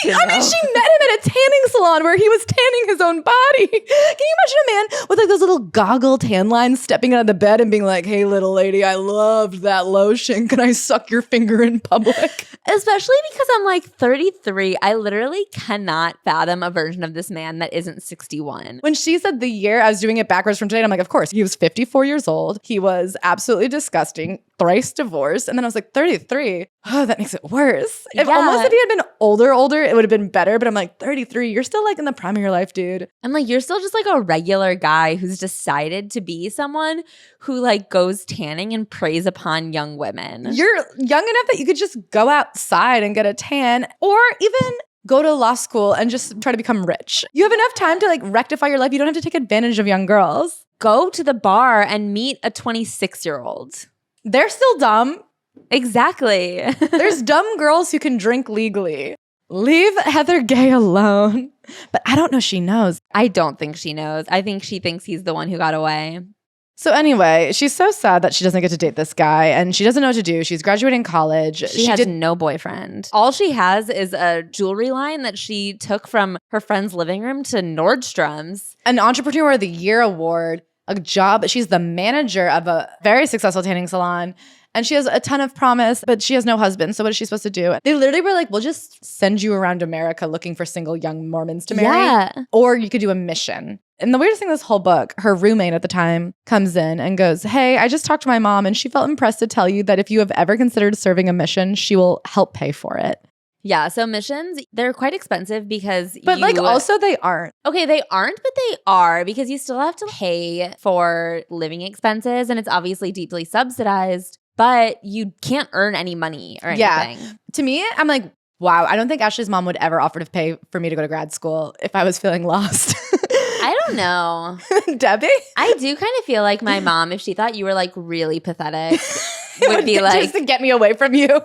[SPEAKER 1] She met him at a tanning salon where he was tanning his own body. Can you imagine a man with like those little goggle tan lines stepping out of the bed and being like, hey, little lady, I loved that lotion. Can I suck your finger in public?
[SPEAKER 2] Especially because I'm like 33. I literally cannot fathom a version of this man that isn't 61.
[SPEAKER 1] When she said the year, I was doing it backwards from today. I'm like, of course. He was 54 years old. He was absolutely disgusting, thrice divorced. And then I was like, 33. Oh, that makes it worse. If he had been older, it would have been better. But I'm like, 33, you're still like in the prime of your life, dude.
[SPEAKER 2] I'm like, you're still just like a regular guy who's decided to be someone who like goes tanning and preys upon young women.
[SPEAKER 1] You're young enough that you could just go outside and get a tan or even go to law school and just try to become rich. You have enough time to like rectify your life. You don't have to take advantage of young girls.
[SPEAKER 2] Go to the bar and meet a 26-year-old.
[SPEAKER 1] They're still dumb.
[SPEAKER 2] Exactly.
[SPEAKER 1] There's dumb girls who can drink legally. Leave Heather Gay alone. But I don't know she knows.
[SPEAKER 2] I don't think she knows. I think she thinks he's the one who got away.
[SPEAKER 1] So anyway, she's so sad that she doesn't get to date this guy and she doesn't know what to do. She's graduating college.
[SPEAKER 2] She has no boyfriend. All she has is a jewelry line that she took from her friend's living room to Nordstrom's.
[SPEAKER 1] An Entrepreneur of the Year award, a job. She's the manager of a very successful tanning salon. And she has a ton of promise, but she has no husband. So what is she supposed to do? They literally were like, we'll just send you around America looking for single young Mormons to marry.
[SPEAKER 2] Yeah.
[SPEAKER 1] Or you could do a mission. And the weirdest thing this whole book, her roommate at the time comes in and goes, hey, I just talked to my mom and she felt impressed to tell you that if you have ever considered serving a mission, she will help pay for it.
[SPEAKER 2] Yeah, so missions, they're quite expensive because
[SPEAKER 1] But like also they aren't.
[SPEAKER 2] Okay, they aren't, but they are because you still have to pay for living expenses and it's obviously deeply subsidized, but you can't earn any money or anything.
[SPEAKER 1] Yeah. To me, I'm like, wow, I don't think Ashley's mom would ever offer to pay for me to go to grad school if I was feeling lost.
[SPEAKER 2] I don't know.
[SPEAKER 1] Debbie?
[SPEAKER 2] I do kind of feel like my mom, if she thought you were like really pathetic, would be like,
[SPEAKER 1] just to get me away from you.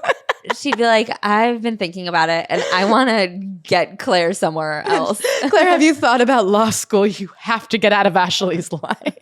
[SPEAKER 2] She'd be like, I've been thinking about it and I want to get Claire somewhere else.
[SPEAKER 1] Claire, have you thought about law school? You have to get out of Ashley's life.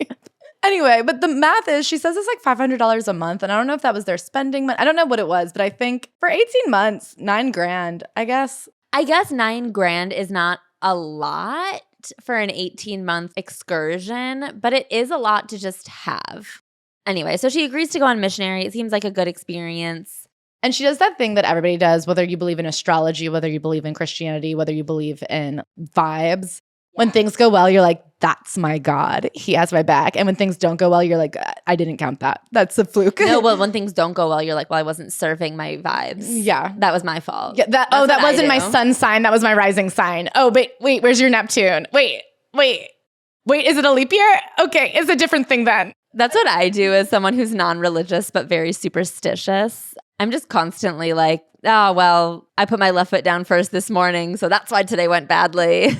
[SPEAKER 1] Anyway, but the math is, she says it's like $500 a month. And I don't know if that was their spending. I don't know what it was, but I think for 18 months, $9,000, I guess.
[SPEAKER 2] I guess $9,000 is not a lot for an 18-month excursion, but it is a lot to just have. Anyway, so she agrees to go on missionary. It seems like a good experience.
[SPEAKER 1] And she does that thing that everybody does, whether you believe in astrology, whether you believe in Christianity, whether you believe in vibes. When things go well, you're like, that's my God. He has my back. And when things don't go well, you're like, I didn't count that. That's a fluke.
[SPEAKER 2] No, well, when things don't go well, you're like, well, I wasn't serving my vibes.
[SPEAKER 1] Yeah.
[SPEAKER 2] That was my fault.
[SPEAKER 1] Yeah, that wasn't my sun sign. That was my rising sign. Oh, wait, where's your Neptune? Wait, is it a leap year? Okay, it's a different thing then.
[SPEAKER 2] That's what I do as someone who's non-religious but very superstitious. I'm just constantly like, oh, well, I put my left foot down first this morning, so that's why today went badly.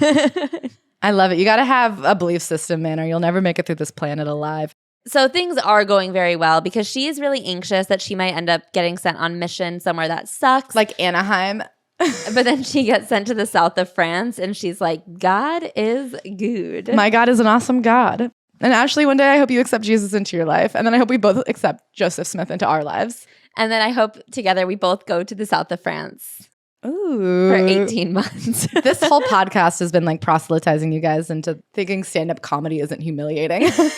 [SPEAKER 1] I love it. You got to have a belief system, man, or you'll never make it through this planet alive.
[SPEAKER 2] So things are going very well because she is really anxious that she might end up getting sent on mission somewhere that sucks.
[SPEAKER 1] Like Anaheim.
[SPEAKER 2] But then she gets sent to the south of France and she's like, God is good.
[SPEAKER 1] My God is an awesome God. And Ashley, one day I hope you accept Jesus into your life. And then I hope we both accept Joseph Smith into our lives.
[SPEAKER 2] And then I hope together we both go to the south of France.
[SPEAKER 1] Ooh.
[SPEAKER 2] For 18 months.
[SPEAKER 1] This whole podcast has been like proselytizing you guys into thinking stand-up comedy isn't humiliating. We're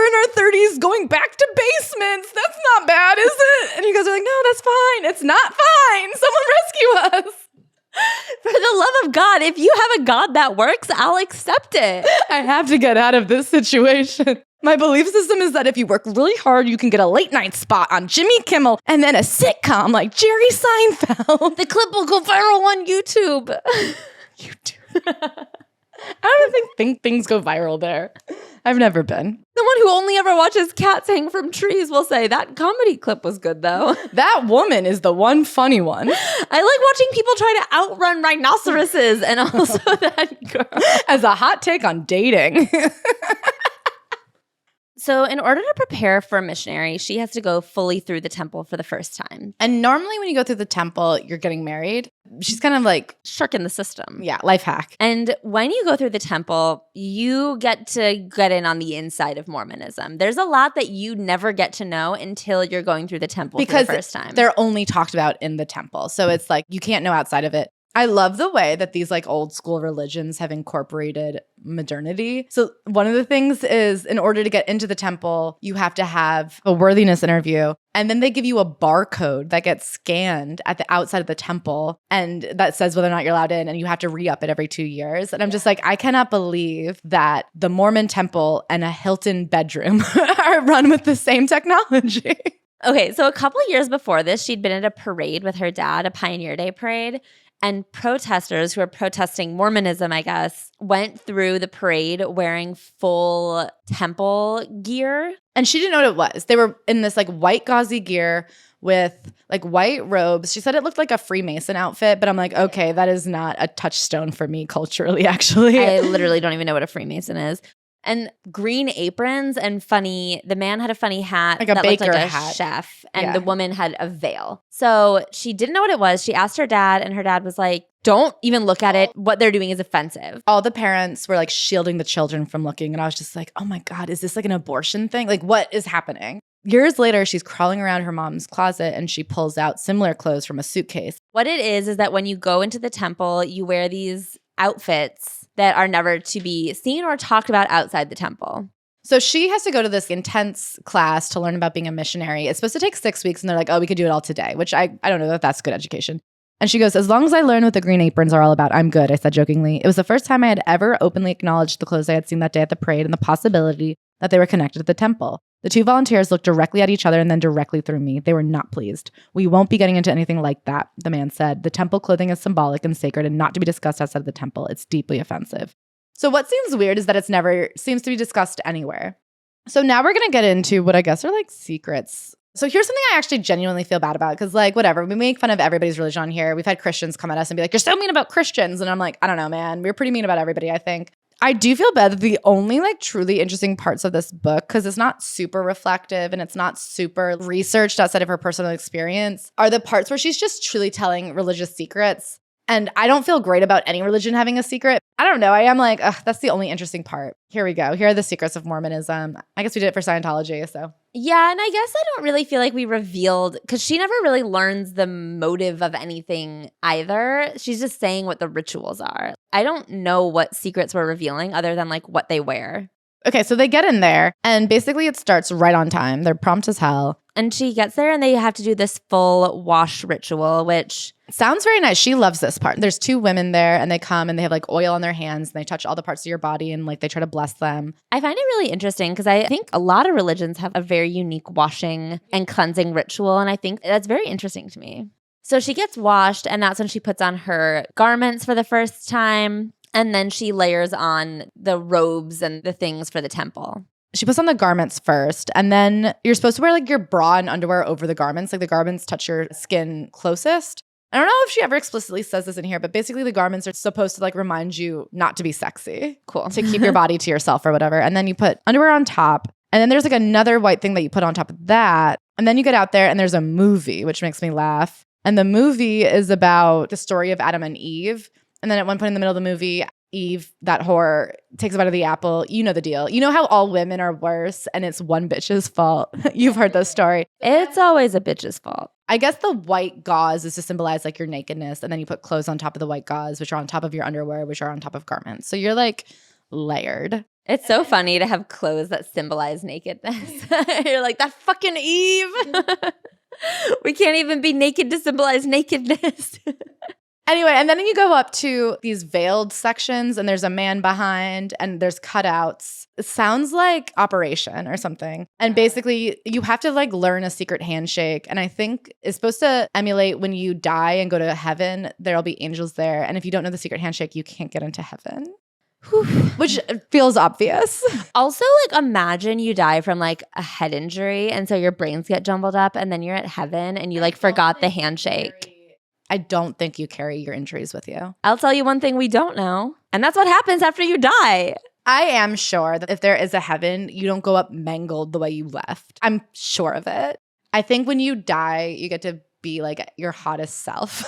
[SPEAKER 1] in our 30s going back to basements. That's not bad, is it? And you guys are like, no, that's fine. It's not fine. Someone rescue us.
[SPEAKER 2] For the love of God, if you have a God that works, I'll accept it.
[SPEAKER 1] I have to get out of this situation. My belief system is that if you work really hard, you can get a late night spot on Jimmy Kimmel and then a sitcom like Jerry Seinfeld.
[SPEAKER 2] The clip will go viral on YouTube.
[SPEAKER 1] I don't even think things go viral there. I've never been.
[SPEAKER 2] Someone who only ever watches cats hang from trees will say that comedy clip was good, though.
[SPEAKER 1] That woman is the one funny one.
[SPEAKER 2] I like watching people try to outrun rhinoceroses and also that girl.
[SPEAKER 1] As a hot take on dating.
[SPEAKER 2] So in order to prepare for a missionary, she has to go fully through the temple for the first time.
[SPEAKER 1] And normally when you go through the temple, you're getting married. She's kind of like
[SPEAKER 2] shirking the system.
[SPEAKER 1] Yeah, life hack.
[SPEAKER 2] And when you go through the temple, you get to get in on the inside of Mormonism. There's a lot that you never get to know until you're going through the temple for the first time.
[SPEAKER 1] They're only talked about in the temple. So it's like you can't know outside of it. I love the way that these like old school religions have incorporated modernity. So one of the things is in order to get into the temple, you have to have a worthiness interview. And then they give you a barcode that gets scanned at the outside of the temple. And that says whether or not you're allowed in. And you have to re-up it every 2 years. And I'm just like, I cannot believe that the Mormon Temple and a Hilton bedroom are run with the same technology.
[SPEAKER 2] Okay, so a couple of years before this, she'd been at a parade with her dad, a Pioneer Day parade. And protesters who are protesting Mormonism, I guess, went through the parade wearing full temple gear.
[SPEAKER 1] And she didn't know what it was. They were in this like white gauzy gear with like white robes. She said it looked like a Freemason outfit, but I'm like, okay, that is not a touchstone for me culturally, actually.
[SPEAKER 2] I literally don't even know what a Freemason is. And green aprons and the man had a funny hat
[SPEAKER 1] like a
[SPEAKER 2] that
[SPEAKER 1] baker
[SPEAKER 2] looked like a
[SPEAKER 1] hat.
[SPEAKER 2] chef, and the woman had a veil. So she didn't know what it was. She asked her dad, and her dad was like, don't even look at it. What they're doing is offensive.
[SPEAKER 1] All the parents were like shielding the children from looking. And I was just like, oh my God, is this like an abortion thing? Like what is happening? Years later, she's crawling around her mom's closet and she pulls out similar clothes from a suitcase.
[SPEAKER 2] What it is that when you go into the temple, you wear these outfits that are never to be seen or talked about outside the temple.
[SPEAKER 1] So she has to go to this intense class to learn about being a missionary. It's supposed to take 6 weeks, and they're like, oh, we could do it all today, which I don't know if that's good education. And she goes, as long as I learn what the green aprons are all about, I'm good, I said jokingly. It was the first time I had ever openly acknowledged the clothes I had seen that day at the parade and the possibility that they were connected to the temple. The two volunteers looked directly at each other and then directly through me. They were not pleased. We won't be getting into anything like that, the man said. The temple clothing is symbolic and sacred and not to be discussed outside of the temple. It's deeply offensive. So what seems weird is that it's never seems to be discussed anywhere. So now we're going to get into what I guess are like secrets. So here's something I actually genuinely feel bad about because like whatever, we make fun of everybody's religion on here. We've had Christians come at us and be like, you're so mean about Christians. And I'm like, I don't know, man. We're pretty mean about everybody, I think. I do feel bad that the only like truly interesting parts of this book, because it's not super reflective and it's not super researched outside of her personal experience, are the parts where she's just truly telling religious secrets. And I don't feel great about any religion having a secret. I don't know. I am like, ugh, that's the only interesting part. Here we go. Here are the secrets of Mormonism. I guess we did it for Scientology, so.
[SPEAKER 2] Yeah, and I guess I don't really feel like we revealed, because she never really learns the motive of anything either. She's just saying what the rituals are. I don't know what secrets we're revealing other than like what they wear.
[SPEAKER 1] Okay, so they get in there, and basically it starts right on time. They're prompt as hell.
[SPEAKER 2] And she gets there, and they have to do this full wash ritual, which
[SPEAKER 1] sounds very nice. She loves this part. There's two women there, and they come, and they have like oil on their hands, and they touch all the parts of your body, and like they try to bless them.
[SPEAKER 2] I find it really interesting because I think a lot of religions have a very unique washing and cleansing ritual, and I think that's very interesting to me. So she gets washed, and that's when she puts on her garments for the first time. And then she layers on the robes and the things for the temple.
[SPEAKER 1] She puts on the garments first, and then you're supposed to wear like your bra and underwear over the garments. Like the garments touch your skin closest. I don't know if she ever explicitly says this in here, but basically the garments are supposed to like remind you not to be sexy.
[SPEAKER 2] Cool.
[SPEAKER 1] To keep your body to yourself or whatever. And then you put underwear on top. And then there's like another white thing that you put on top of that. And then you get out there and there's a movie, which makes me laugh. And the movie is about the story of Adam and Eve. And then at one point in the middle of the movie, Eve, that whore, takes a bite of the apple. You know the deal. You know how all women are worse and it's one bitch's fault. You've heard this story.
[SPEAKER 2] It's always a bitch's fault.
[SPEAKER 1] I guess the white gauze is to symbolize like your nakedness. And then you put clothes on top of the white gauze, which are on top of your underwear, which are on top of garments. So you're like layered.
[SPEAKER 2] It's so funny to have clothes that symbolize nakedness. You're like, that fucking Eve. We can't even be naked to symbolize nakedness.
[SPEAKER 1] Anyway, and then you go up to these veiled sections and there's a man behind and there's cutouts. It sounds like Operation or something. And basically you have to like learn a secret handshake. And I think it's supposed to emulate when you die and go to heaven, there'll be angels there. And if you don't know the secret handshake, you can't get into heaven. Which feels obvious.
[SPEAKER 2] Also, like imagine you die from like a head injury and so your brains get jumbled up and then you're at heaven and you like forgot the handshake.
[SPEAKER 1] I don't think you carry your injuries with you.
[SPEAKER 2] I'll tell you one thing we don't know, and that's what happens after you die.
[SPEAKER 1] I am sure that if there is a heaven, you don't go up mangled the way you left. I'm sure of it. I think when you die, you get to be like your hottest self.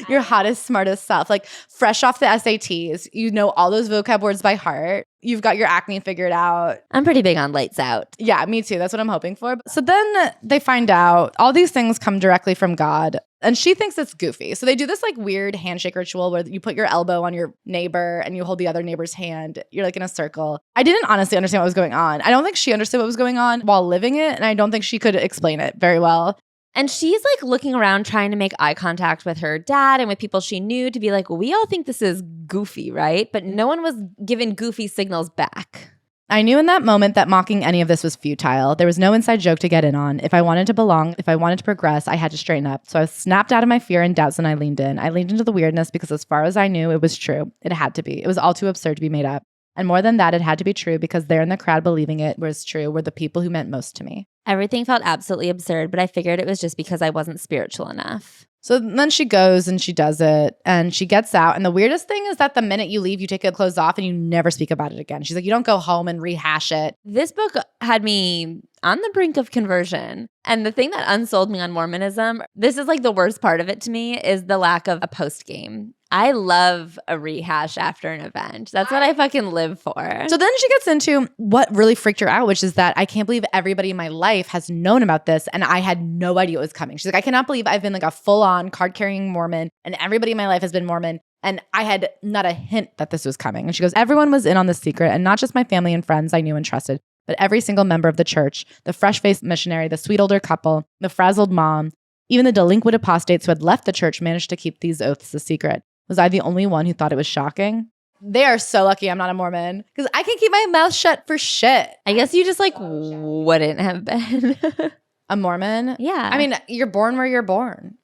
[SPEAKER 1] Your hottest, smartest self. Like fresh off the SATs, you know all those vocab words by heart. You've got your acne figured out.
[SPEAKER 2] I'm pretty big on lights out.
[SPEAKER 1] Yeah, me too. That's what I'm hoping for. So then they find out all these things come directly from God. And she thinks it's goofy. So they do this like weird handshake ritual where you put your elbow on your neighbor and you hold the other neighbor's hand. You're like in a circle. I didn't honestly understand what was going on. I don't think she understood what was going on while living it. And I don't think she could explain it very well.
[SPEAKER 2] And she's like looking around trying to make eye contact with her dad and with people she knew to be like, we all think this is goofy, right? But no one was given goofy signals back.
[SPEAKER 1] I knew in that moment that mocking any of this was futile. There was no inside joke to get in on. If I wanted to belong, if I wanted to progress, I had to straighten up. So I snapped out of my fear and doubts and I leaned in. I leaned into the weirdness because as far as I knew, it was true. It had to be. It was all too absurd to be made up. And more than that, it had to be true because there in the crowd believing it was true were the people who meant most to me.
[SPEAKER 2] Everything felt absolutely absurd, but I figured it was just because I wasn't spiritual enough.
[SPEAKER 1] So then she goes and she does it and she gets out. And the weirdest thing is that the minute you leave, you take your clothes off and you never speak about it again. She's like, you don't go home and rehash it.
[SPEAKER 2] This book had me on the brink of conversion. And the thing that unsold me on Mormonism, this is like the worst part of it to me, is the lack of a post game. I love a rehash after an event. That's what I fucking live for.
[SPEAKER 1] So then she gets into what really freaked her out, which is that I can't believe everybody in my life has known about this and I had no idea it was coming. She's like, I cannot believe I've been like a full-on card-carrying Mormon and everybody in my life has been Mormon and I had not a hint that this was coming. And she goes, everyone was in on the secret and not just my family and friends I knew and trusted, but every single member of the church, the fresh-faced missionary, the sweet older couple, the frazzled mom, even the delinquent apostates who had left the church managed to keep these oaths a secret. Was I the only one who thought it was shocking? They are so lucky I'm not a Mormon because I can keep my mouth shut for shit.
[SPEAKER 2] I guess you just like wouldn't have been.
[SPEAKER 1] A Mormon?
[SPEAKER 2] Yeah.
[SPEAKER 1] I mean, you're born where you're born.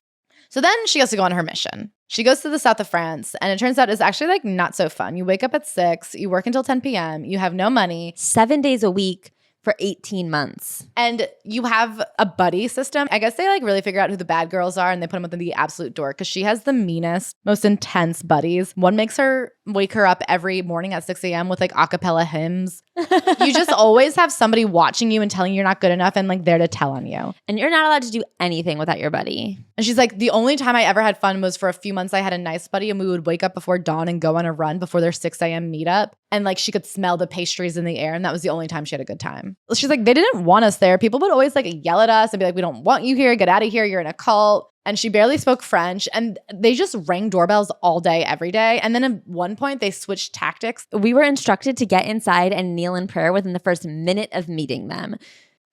[SPEAKER 1] So then she has to go on her mission. She goes to the south of France, and it turns out it's actually like not so fun. You wake up at 6, you work until 10 p.m., you have no money.
[SPEAKER 2] 7 days a week for 18 months.
[SPEAKER 1] And you have a buddy system. I guess they like really figure out who the bad girls are and they put them within the absolute door because she has the meanest, most intense buddies. One makes her wake her up every morning at 6 a.m. with like a cappella hymns. You just always have somebody watching you and telling you you're not good enough and like there to tell on you.
[SPEAKER 2] And you're not allowed to do anything without your buddy.
[SPEAKER 1] And she's like, the only time I ever had fun was for a few months I had a nice buddy and we would wake up before dawn and go on a run before their 6 a.m. meetup. And like she could smell the pastries in the air. And that was the only time she had a good time. She's like, they didn't want us there. People would always like yell at us and be like, we don't want you here. Get out of here. You're in a cult. And she barely spoke French. And they just rang doorbells all day, every day. And then at one point they switched tactics.
[SPEAKER 2] We were instructed to get inside and kneel in prayer within the first minute of meeting them.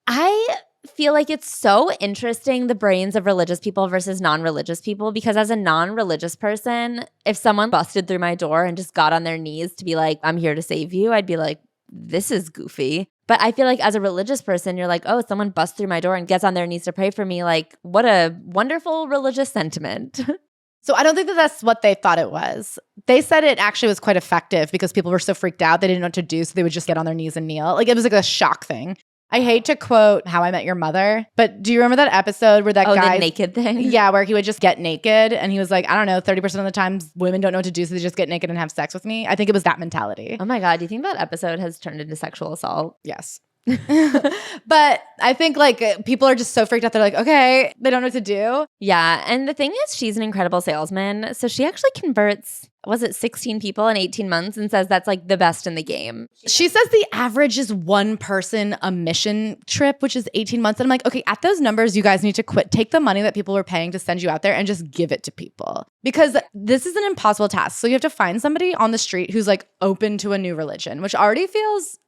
[SPEAKER 2] I feel like it's so interesting, the brains of religious people versus non-religious people, because as a non-religious person, if someone busted through my door and just got on their knees to be like, I'm here to save you, I'd be like, this is goofy. But I feel like as a religious person, you're like, oh, someone busts through my door and gets on their knees to pray for me. Like, what a wonderful religious sentiment.
[SPEAKER 1] So I don't think that that's what they thought it was. They said it actually was quite effective because people were so freaked out. They didn't know what to do. So they would just get on their knees and kneel. Like it was like a shock thing. I hate to quote How I Met Your Mother, but do you remember that episode where that guy—
[SPEAKER 2] the naked thing?
[SPEAKER 1] Yeah, where he would just get naked and he was like, I don't know, 30% of the times women don't know what to do, so they just get naked and have sex with me. I think it was that mentality.
[SPEAKER 2] Oh my God, do you think that episode has turned into sexual assault?
[SPEAKER 1] Yes. But I think like people are just so freaked out. They're like, okay, they don't know what to do.
[SPEAKER 2] Yeah. And the thing is, she's an incredible salesman. So she actually converts, was it 16 people in 18 months and says that's like the best in the game.
[SPEAKER 1] She says the average is one person a mission trip, which is 18 months. And I'm like, okay, at those numbers, you guys need to quit. Take the money that people were paying to send you out there and just give it to people. Because this is an impossible task. So you have to find somebody on the street who's like open to a new religion, which already feels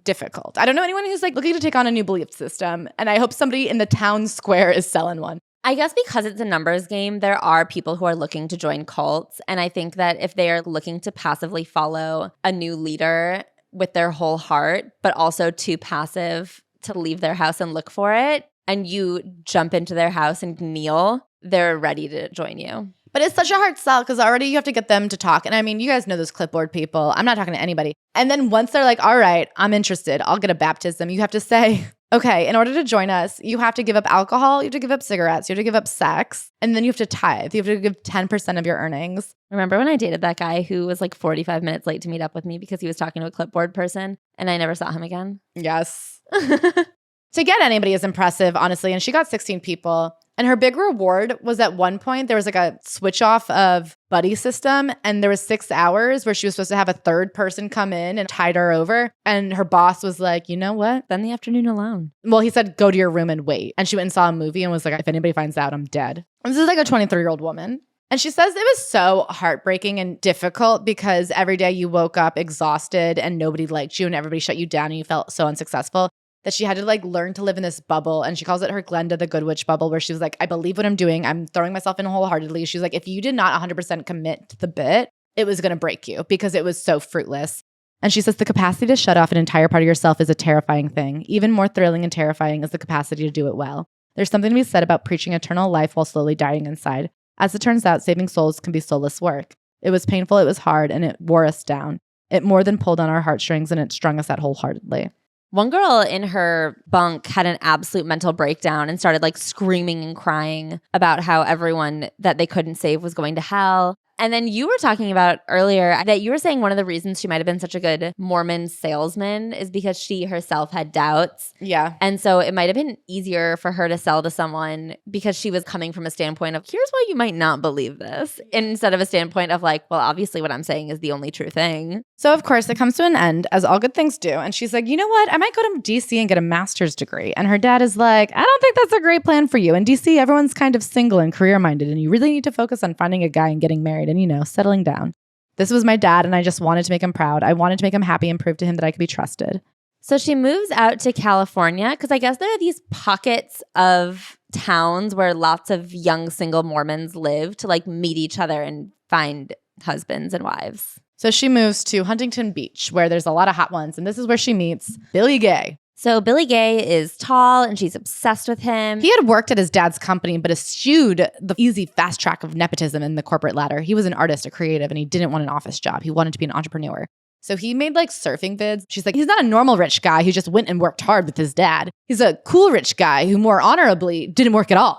[SPEAKER 1] difficult. I don't know anyone who's like looking to take on a new belief system. And I hope somebody in the town square is selling one.
[SPEAKER 2] I guess because it's a numbers game, there are people who are looking to join cults. And I think that if they are looking to passively follow a new leader with their whole heart, but also too passive to leave their house and look for it, and you jump into their house and kneel, they're ready to join you.
[SPEAKER 1] But it's such a hard sell because already you have to get them to talk. And I mean, you guys know those clipboard people. I'm not talking to anybody. And then once they're like, all right, I'm interested, I'll get a baptism. You have to say, okay, in order to join us, you have to give up alcohol, you have to give up cigarettes, you have to give up sex, and then you have to tithe. You have to give 10% of your earnings.
[SPEAKER 2] Remember when I dated that guy who was like 45 minutes late to meet up with me because he was talking to a clipboard person and I never saw him again?
[SPEAKER 1] Yes. To get anybody is impressive, honestly. And she got 16 people. And her big reward was at one point, there was like a switch off of buddy system. And there was 6 hours where she was supposed to have a third person come in and tide her over. And her boss was like, you know what?
[SPEAKER 2] Spend the afternoon alone.
[SPEAKER 1] Well, he said, go to your room and wait. And she went and saw a movie and was like, if anybody finds out, I'm dead. And this is like a 23-year-old woman. And she says it was so heartbreaking and difficult because every day you woke up exhausted and nobody liked you and everybody shut you down and you felt so unsuccessful that she had to like learn to live in this bubble. And she calls it her Glenda the Good Witch bubble, where she was like, I believe what I'm doing. I'm throwing myself in wholeheartedly. She's like, if you did not 100% commit to the bit, it was going to break you because it was so fruitless. And she says the capacity to shut off an entire part of yourself is a terrifying thing. Even more thrilling and terrifying is the capacity to do it well. There's something to be said about preaching eternal life while slowly dying inside. As it turns out, saving souls can be soulless work. It was painful, it was hard, and it wore us down. It more than pulled on our heartstrings, and it strung us out wholeheartedly.
[SPEAKER 2] One girl in her bunk had an absolute mental breakdown and started like screaming and crying about how everyone that they couldn't save was going to hell. And then you were talking about earlier that you were saying one of the reasons she might have been such a good Mormon salesman is because she herself had doubts.
[SPEAKER 1] Yeah.
[SPEAKER 2] And so it might have been easier for her to sell to someone because she was coming from a standpoint of, here's why you might not believe this, instead of a standpoint of like, well, obviously what I'm saying is the only true thing.
[SPEAKER 1] So of course it comes to an end, as all good things do. And she's like, you know what? I might go to DC and get a master's degree. And her dad is like, I don't think that's a great plan for you. In DC, everyone's kind of single and career-minded, and you really need to focus on finding a guy and getting married and, you know, settling down. This was my dad, and I just wanted to make him proud. I wanted to make him happy and prove to him that I could be trusted.
[SPEAKER 2] So she moves out to California because I guess there are these pockets of towns where lots of young single Mormons live to like meet each other and find husbands and wives.
[SPEAKER 1] So she moves to Huntington Beach, where there's a lot of hot ones. And this is where she meets Billy Gay.
[SPEAKER 2] So Billy Gay is tall and she's obsessed with him.
[SPEAKER 1] He had worked at his dad's company, but eschewed the easy fast track of nepotism in the corporate ladder. He was an artist, a creative, and he didn't want an office job. He wanted to be an entrepreneur. So he made like surfing vids. She's like, he's not a normal rich guy who just went and worked hard with his dad. He's a cool rich guy who more honorably didn't work at all.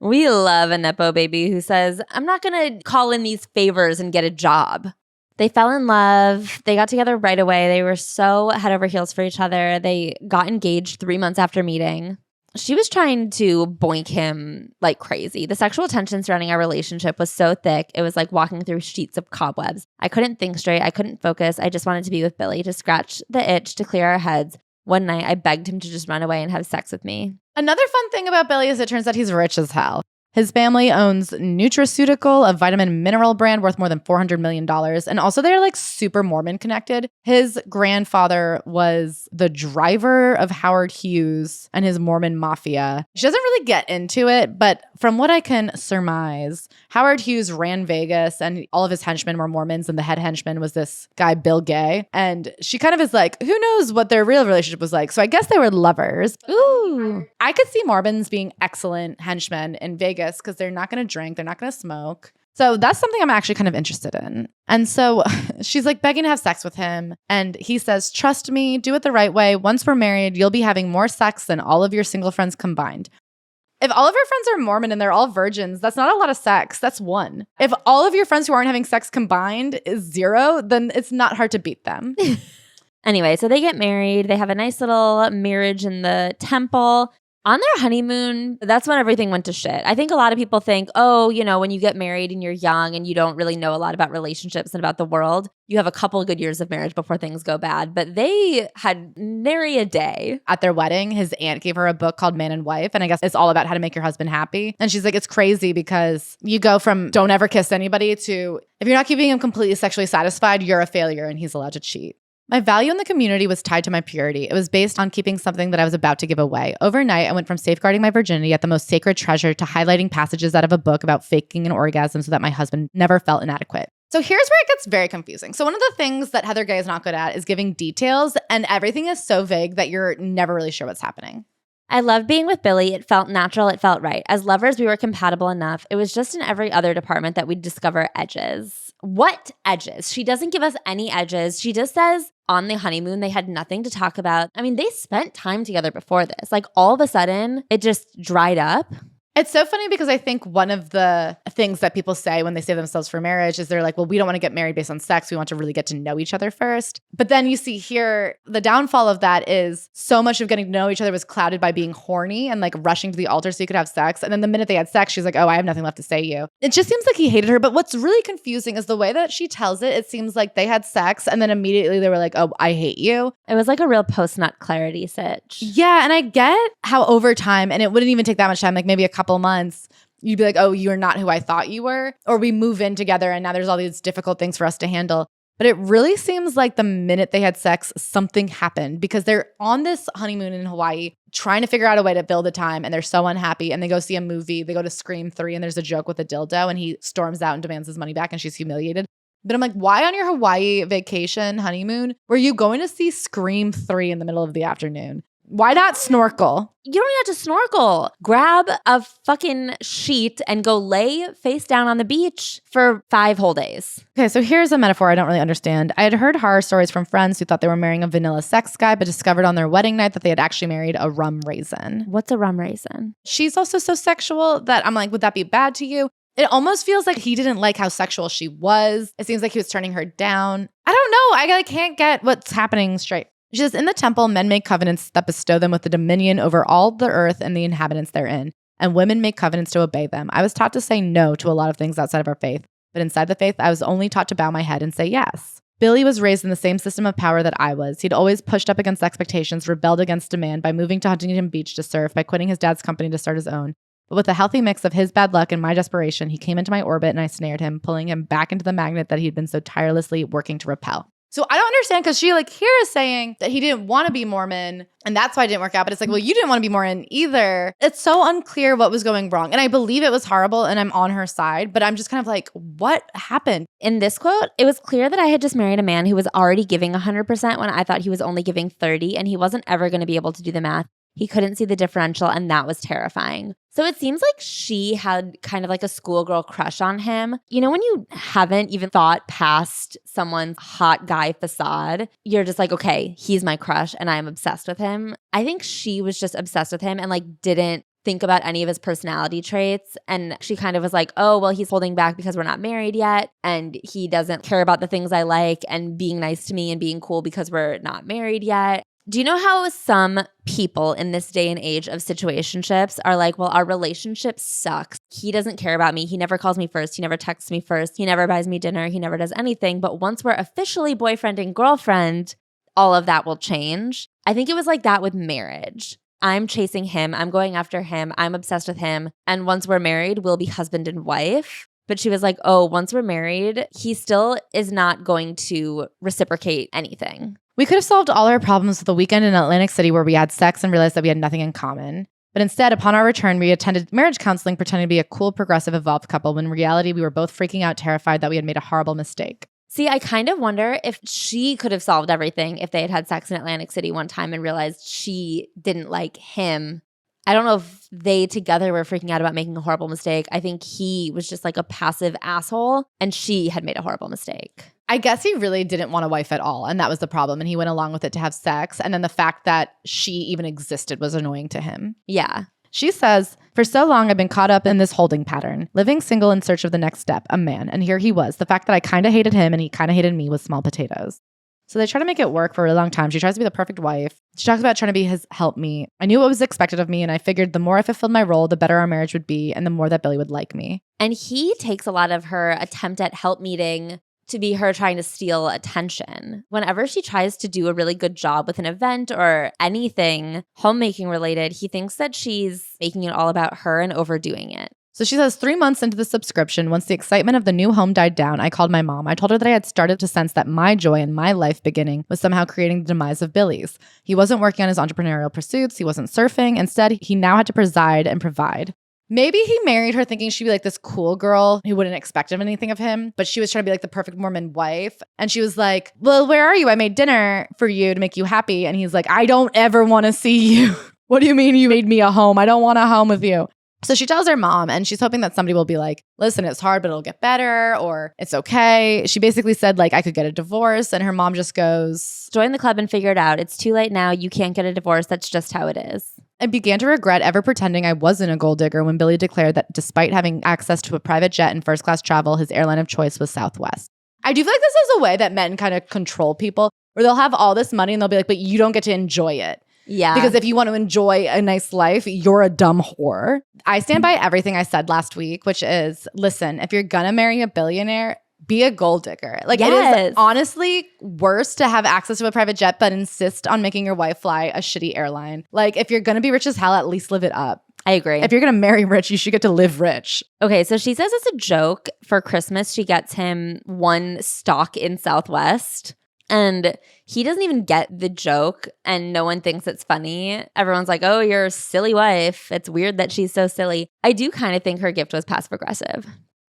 [SPEAKER 2] We love a Nepo baby who says, I'm not going to call in these favors and get a job. They fell in love. They got together right away. They were so head over heels for each other. They got engaged 3 months after meeting. She was trying to boink him like crazy. The sexual tension surrounding our relationship was so thick. It was like walking through sheets of cobwebs. I couldn't think straight. I couldn't focus. I just wanted to be with Billy, to scratch the itch, to clear our heads. One night, I begged him to just run away and have sex with me.
[SPEAKER 1] Another fun thing about Billy is it turns out he's rich as hell. His family owns Nutraceutical, a vitamin mineral brand worth more than $400 million. And also they're like super Mormon connected. His grandfather was the driver of Howard Hughes and his Mormon mafia. She doesn't really get into it, but from what I can surmise, Howard Hughes ran Vegas and all of his henchmen were Mormons, and the head henchman was this guy, Bill Gay. And she kind of is like, who knows what their real relationship was like. So I guess they were lovers.
[SPEAKER 2] Ooh.
[SPEAKER 1] I could see Mormons being excellent henchmen in Vegas because they're not going to drink, they're not going to smoke. So that's something I'm actually kind of interested in. And so she's like begging to have sex with him. And he says, trust me, do it the right way. Once we're married, you'll be having more sex than all of your single friends combined. If all of your friends are Mormon and they're all virgins, that's not a lot of sex. That's one. If all of your friends who aren't having sex combined is 0, then it's not hard to beat them.
[SPEAKER 2] Anyway, so they get married. They have a nice little marriage in the temple. On their honeymoon, that's when everything went to shit. I think a lot of people think, oh, you know, when you get married and you're young and you don't really know a lot about relationships and about the world, you have a couple good years of marriage before things go bad. But they had nary a day.
[SPEAKER 1] At their wedding, his aunt gave her a book called Man and Wife. And I guess it's all about how to make your husband happy. And she's like, it's crazy because you go from don't ever kiss anybody to if you're not keeping him completely sexually satisfied, you're a failure and he's allowed to cheat. My value in the community was tied to my purity. It was based on keeping something that I was about to give away. Overnight, I went from safeguarding my virginity at the most sacred treasure to highlighting passages out of a book about faking an orgasm so that my husband never felt inadequate. So here's where it gets very confusing. So one of the things that Heather Gay is not good at is giving details, and everything is so vague that you're never really sure what's happening.
[SPEAKER 2] I loved being with Billy. It felt natural. It felt right. As lovers, we were compatible enough. It was just in every other department that we'd discover edges. What edges? She doesn't give us any edges. She just says on the honeymoon, they had nothing to talk about. I mean, they spent time together before this. Like all of a sudden, it just dried up.
[SPEAKER 1] It's so funny because I think one of the things that people say when they save themselves for marriage is they're like, well, we don't want to get married based on sex. We want to really get to know each other first. But then you see here, the downfall of that is so much of getting to know each other was clouded by being horny and like rushing to the altar so you could have sex. And then the minute they had sex, she's like, oh, I have nothing left to say to you. It just seems like he hated her. But what's really confusing is the way that she tells it. It seems like they had sex and then immediately they were like, oh, I hate you.
[SPEAKER 2] It was like a real post-nut clarity sitch.
[SPEAKER 1] Yeah. And I get how over time, and it wouldn't even take that much time, like maybe a couple months, you'd be like, oh, you're not who I thought you were. Or we move in together and now there's all these difficult things for us to handle. But it really seems like the minute they had sex, something happened because they're on this honeymoon in Hawaii trying to figure out a way to fill the time and they're so unhappy and they go see a movie. They go to Scream 3 and there's a joke with a dildo and he storms out and demands his money back and she's humiliated. But I'm like, why on your Hawaii vacation honeymoon were you going to see Scream 3 in the middle of the afternoon? Why not snorkel?
[SPEAKER 2] You don't even have to snorkel. Grab a fucking sheet and go lay face down on the beach for 5 whole days.
[SPEAKER 1] Okay, so here's a metaphor I don't really understand. I had heard horror stories from friends who thought they were marrying a vanilla sex guy, but discovered on their wedding night that they had actually married a rum raisin.
[SPEAKER 2] What's a rum raisin?
[SPEAKER 1] She's also so sexual that I'm like, would that be bad to you? It almost feels like he didn't like how sexual she was. It seems like he was turning her down. I don't know. I can't get what's happening straight. She says, in the temple, men make covenants that bestow them with the dominion over all the earth and the inhabitants therein, and women make covenants to obey them. I was taught to say no to a lot of things outside of our faith, but inside the faith, I was only taught to bow my head and say yes. Billy was raised in the same system of power that I was. He'd always pushed up against expectations, rebelled against demand by moving to Huntington Beach to surf, by quitting his dad's company to start his own. But with a healthy mix of his bad luck and my desperation, he came into my orbit and I snared him, pulling him back into the magnet that he'd been so tirelessly working to repel. So I don't understand because she like here is saying that he didn't want to be Mormon and that's why it didn't work out. But it's like, well, you didn't want to be Mormon either. It's so unclear what was going wrong. And I believe it was horrible and I'm on her side. But I'm just kind of like, what happened?
[SPEAKER 2] In this quote, it was clear that I had just married a man who was already giving 100% when I thought he was only giving 30 and he wasn't ever going to be able to do the math. He couldn't see the differential and that was terrifying. So it seems like she had kind of like a schoolgirl crush on him. You know, when you haven't even thought past someone's hot guy facade, you're just like, okay, he's my crush and I'm obsessed with him. I think she was just obsessed with him and like didn't think about any of his personality traits. And she kind of was like, oh, well, he's holding back because we're not married yet. And he doesn't care about the things I like and being nice to me and being cool because we're not married yet. Do you know how some people in this day and age of situationships are like, well, our relationship sucks. He doesn't care about me. He never calls me first. He never texts me first. He never buys me dinner. He never does anything. But once we're officially boyfriend and girlfriend, all of that will change. I think it was like that with marriage. I'm chasing him. I'm going after him. I'm obsessed with him. And once we're married, we'll be husband and wife. But she was like, oh, once we're married, he still is not going to reciprocate anything.
[SPEAKER 1] We could have solved all our problems with a weekend in Atlantic City where we had sex and realized that we had nothing in common. But instead, upon our return, we attended marriage counseling pretending to be a cool, progressive, evolved couple when in reality, we were both freaking out, terrified that we had made a horrible mistake.
[SPEAKER 2] See, I kind of wonder if she could have solved everything if they had had sex in Atlantic City one time and realized she didn't like him. I don't know if they together were freaking out about making a horrible mistake. I think he was just like a passive asshole and she had made a horrible mistake.
[SPEAKER 1] I guess he really didn't want a wife at all. And that was the problem. And he went along with it to have sex. And then the fact that she even existed was annoying to him.
[SPEAKER 2] Yeah.
[SPEAKER 1] She says, for so long, I've been caught up in this holding pattern, living single in search of the next step, a man. And here he was. The fact that I kind of hated him and he kind of hated me was small potatoes. So they try to make it work for a really long time. She tries to be the perfect wife. She talks about trying to be his helpmeet. I knew what was expected of me, and I figured the more I fulfilled my role, the better our marriage would be, and the more that Billy would like me.
[SPEAKER 2] And he takes a lot of her attempt at helpmeeting to be her trying to steal attention. Whenever she tries to do a really good job with an event or anything homemaking related, he thinks that she's making it all about her and overdoing it.
[SPEAKER 1] So she says 3 months into the subscription, once the excitement of the new home died down, I called my mom. I told her that I had started to sense that my joy in my life beginning was somehow creating the demise of Billy's. He wasn't working on his entrepreneurial pursuits. He wasn't surfing. Instead, he now had to preside and provide. Maybe he married her thinking she'd be like this cool girl who wouldn't expect anything of him, but she was trying to be like the perfect Mormon wife. And she was like, well, where are you? I made dinner for you to make you happy. And he's like, I don't ever want to see you. What do you mean you made me a home? I don't want a home with you. So she tells her mom, and she's hoping that somebody will be like, listen, it's hard, but it'll get better, or it's okay. She basically said, like, I could get a divorce. And her mom just goes,
[SPEAKER 2] join the club and figure it out. It's too late now. You can't get a divorce. That's just how it is.
[SPEAKER 1] I began to regret ever pretending I wasn't a gold digger when Billy declared that despite having access to a private jet and first-class travel, his airline of choice was Southwest. I do feel like this is a way that men kind of control people, where they'll have all this money and they'll be like, but you don't get to enjoy it.
[SPEAKER 2] Yeah.
[SPEAKER 1] Because if you want to enjoy a nice life, you're a dumb whore. I stand by everything I said last week, which is, listen, if you're going to marry a billionaire, be a gold digger. Like, It is honestly worse to have access to a private jet, but insist on making your wife fly a shitty airline. Like, if you're going to be rich as hell, at least live it up.
[SPEAKER 2] I agree.
[SPEAKER 1] If you're going to marry rich, you should get to live rich.
[SPEAKER 2] Okay, so she says it's a joke. For Christmas, she gets him one stock in Southwest. And he doesn't even get the joke and no one thinks it's funny. Everyone's like, oh, you're a silly wife. It's weird that she's so silly. I do kind of think her gift was passive aggressive.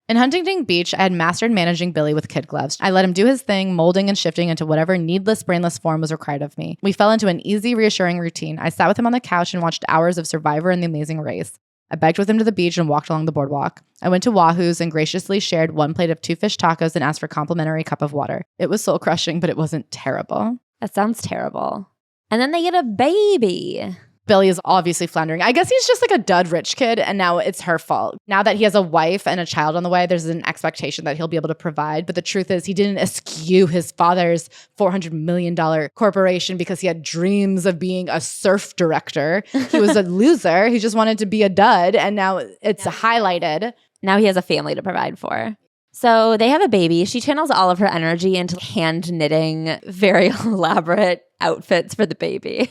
[SPEAKER 1] In Huntington Beach, I had mastered managing Billy with kid gloves. I let him do his thing, molding and shifting into whatever needless, brainless form was required of me. We fell into an easy, reassuring routine. I sat with him on the couch and watched hours of Survivor and The Amazing Race. I biked with him to the beach and walked along the boardwalk. I went to Wahoo's and graciously shared one plate of 2 fish tacos and asked for a complimentary cup of water. It was soul-crushing, but it wasn't terrible.
[SPEAKER 2] That sounds terrible. And then they get a baby.
[SPEAKER 1] Billy is obviously floundering. I guess he's just like a dud rich kid, and now it's her fault. Now that he has a wife and a child on the way, there's an expectation that he'll be able to provide. But the truth is, he didn't eschew his father's $400 million corporation because he had dreams of being a surf director. He was a loser. He just wanted to be a dud, and now it's highlighted.
[SPEAKER 2] Now he has a family to provide for. So they have a baby. She channels all of her energy into hand knitting very elaborate outfits for the baby.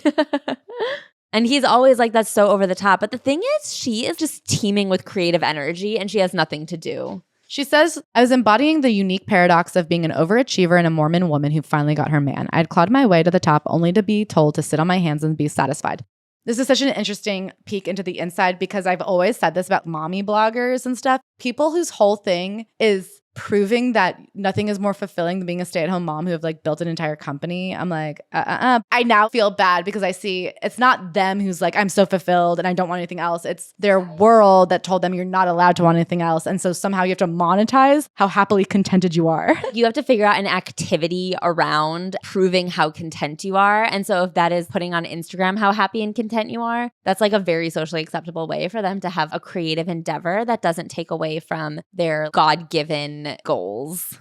[SPEAKER 2] And he's always like, that's so over the top. But the thing is, she is just teeming with creative energy and she has nothing to do.
[SPEAKER 1] She says, I was embodying the unique paradox of being an overachiever and a Mormon woman who finally got her man. I had clawed my way to the top only to be told to sit on my hands and be satisfied. This is such an interesting peek into the inside because I've always said this about mommy bloggers and stuff. People whose whole thing is proving that nothing is more fulfilling than being a stay-at-home mom who have like built an entire company. I'm like, I now feel bad because I see it's not them who's like, I'm so fulfilled and I don't want anything else. It's their world that told them you're not allowed to want anything else. And so somehow you have to monetize how happily contented you are.
[SPEAKER 2] You have to figure out an activity around proving how content you are. And so if that is putting on Instagram how happy and content you are, that's like a very socially acceptable way for them to have a creative endeavor that doesn't take away from their God-given goals.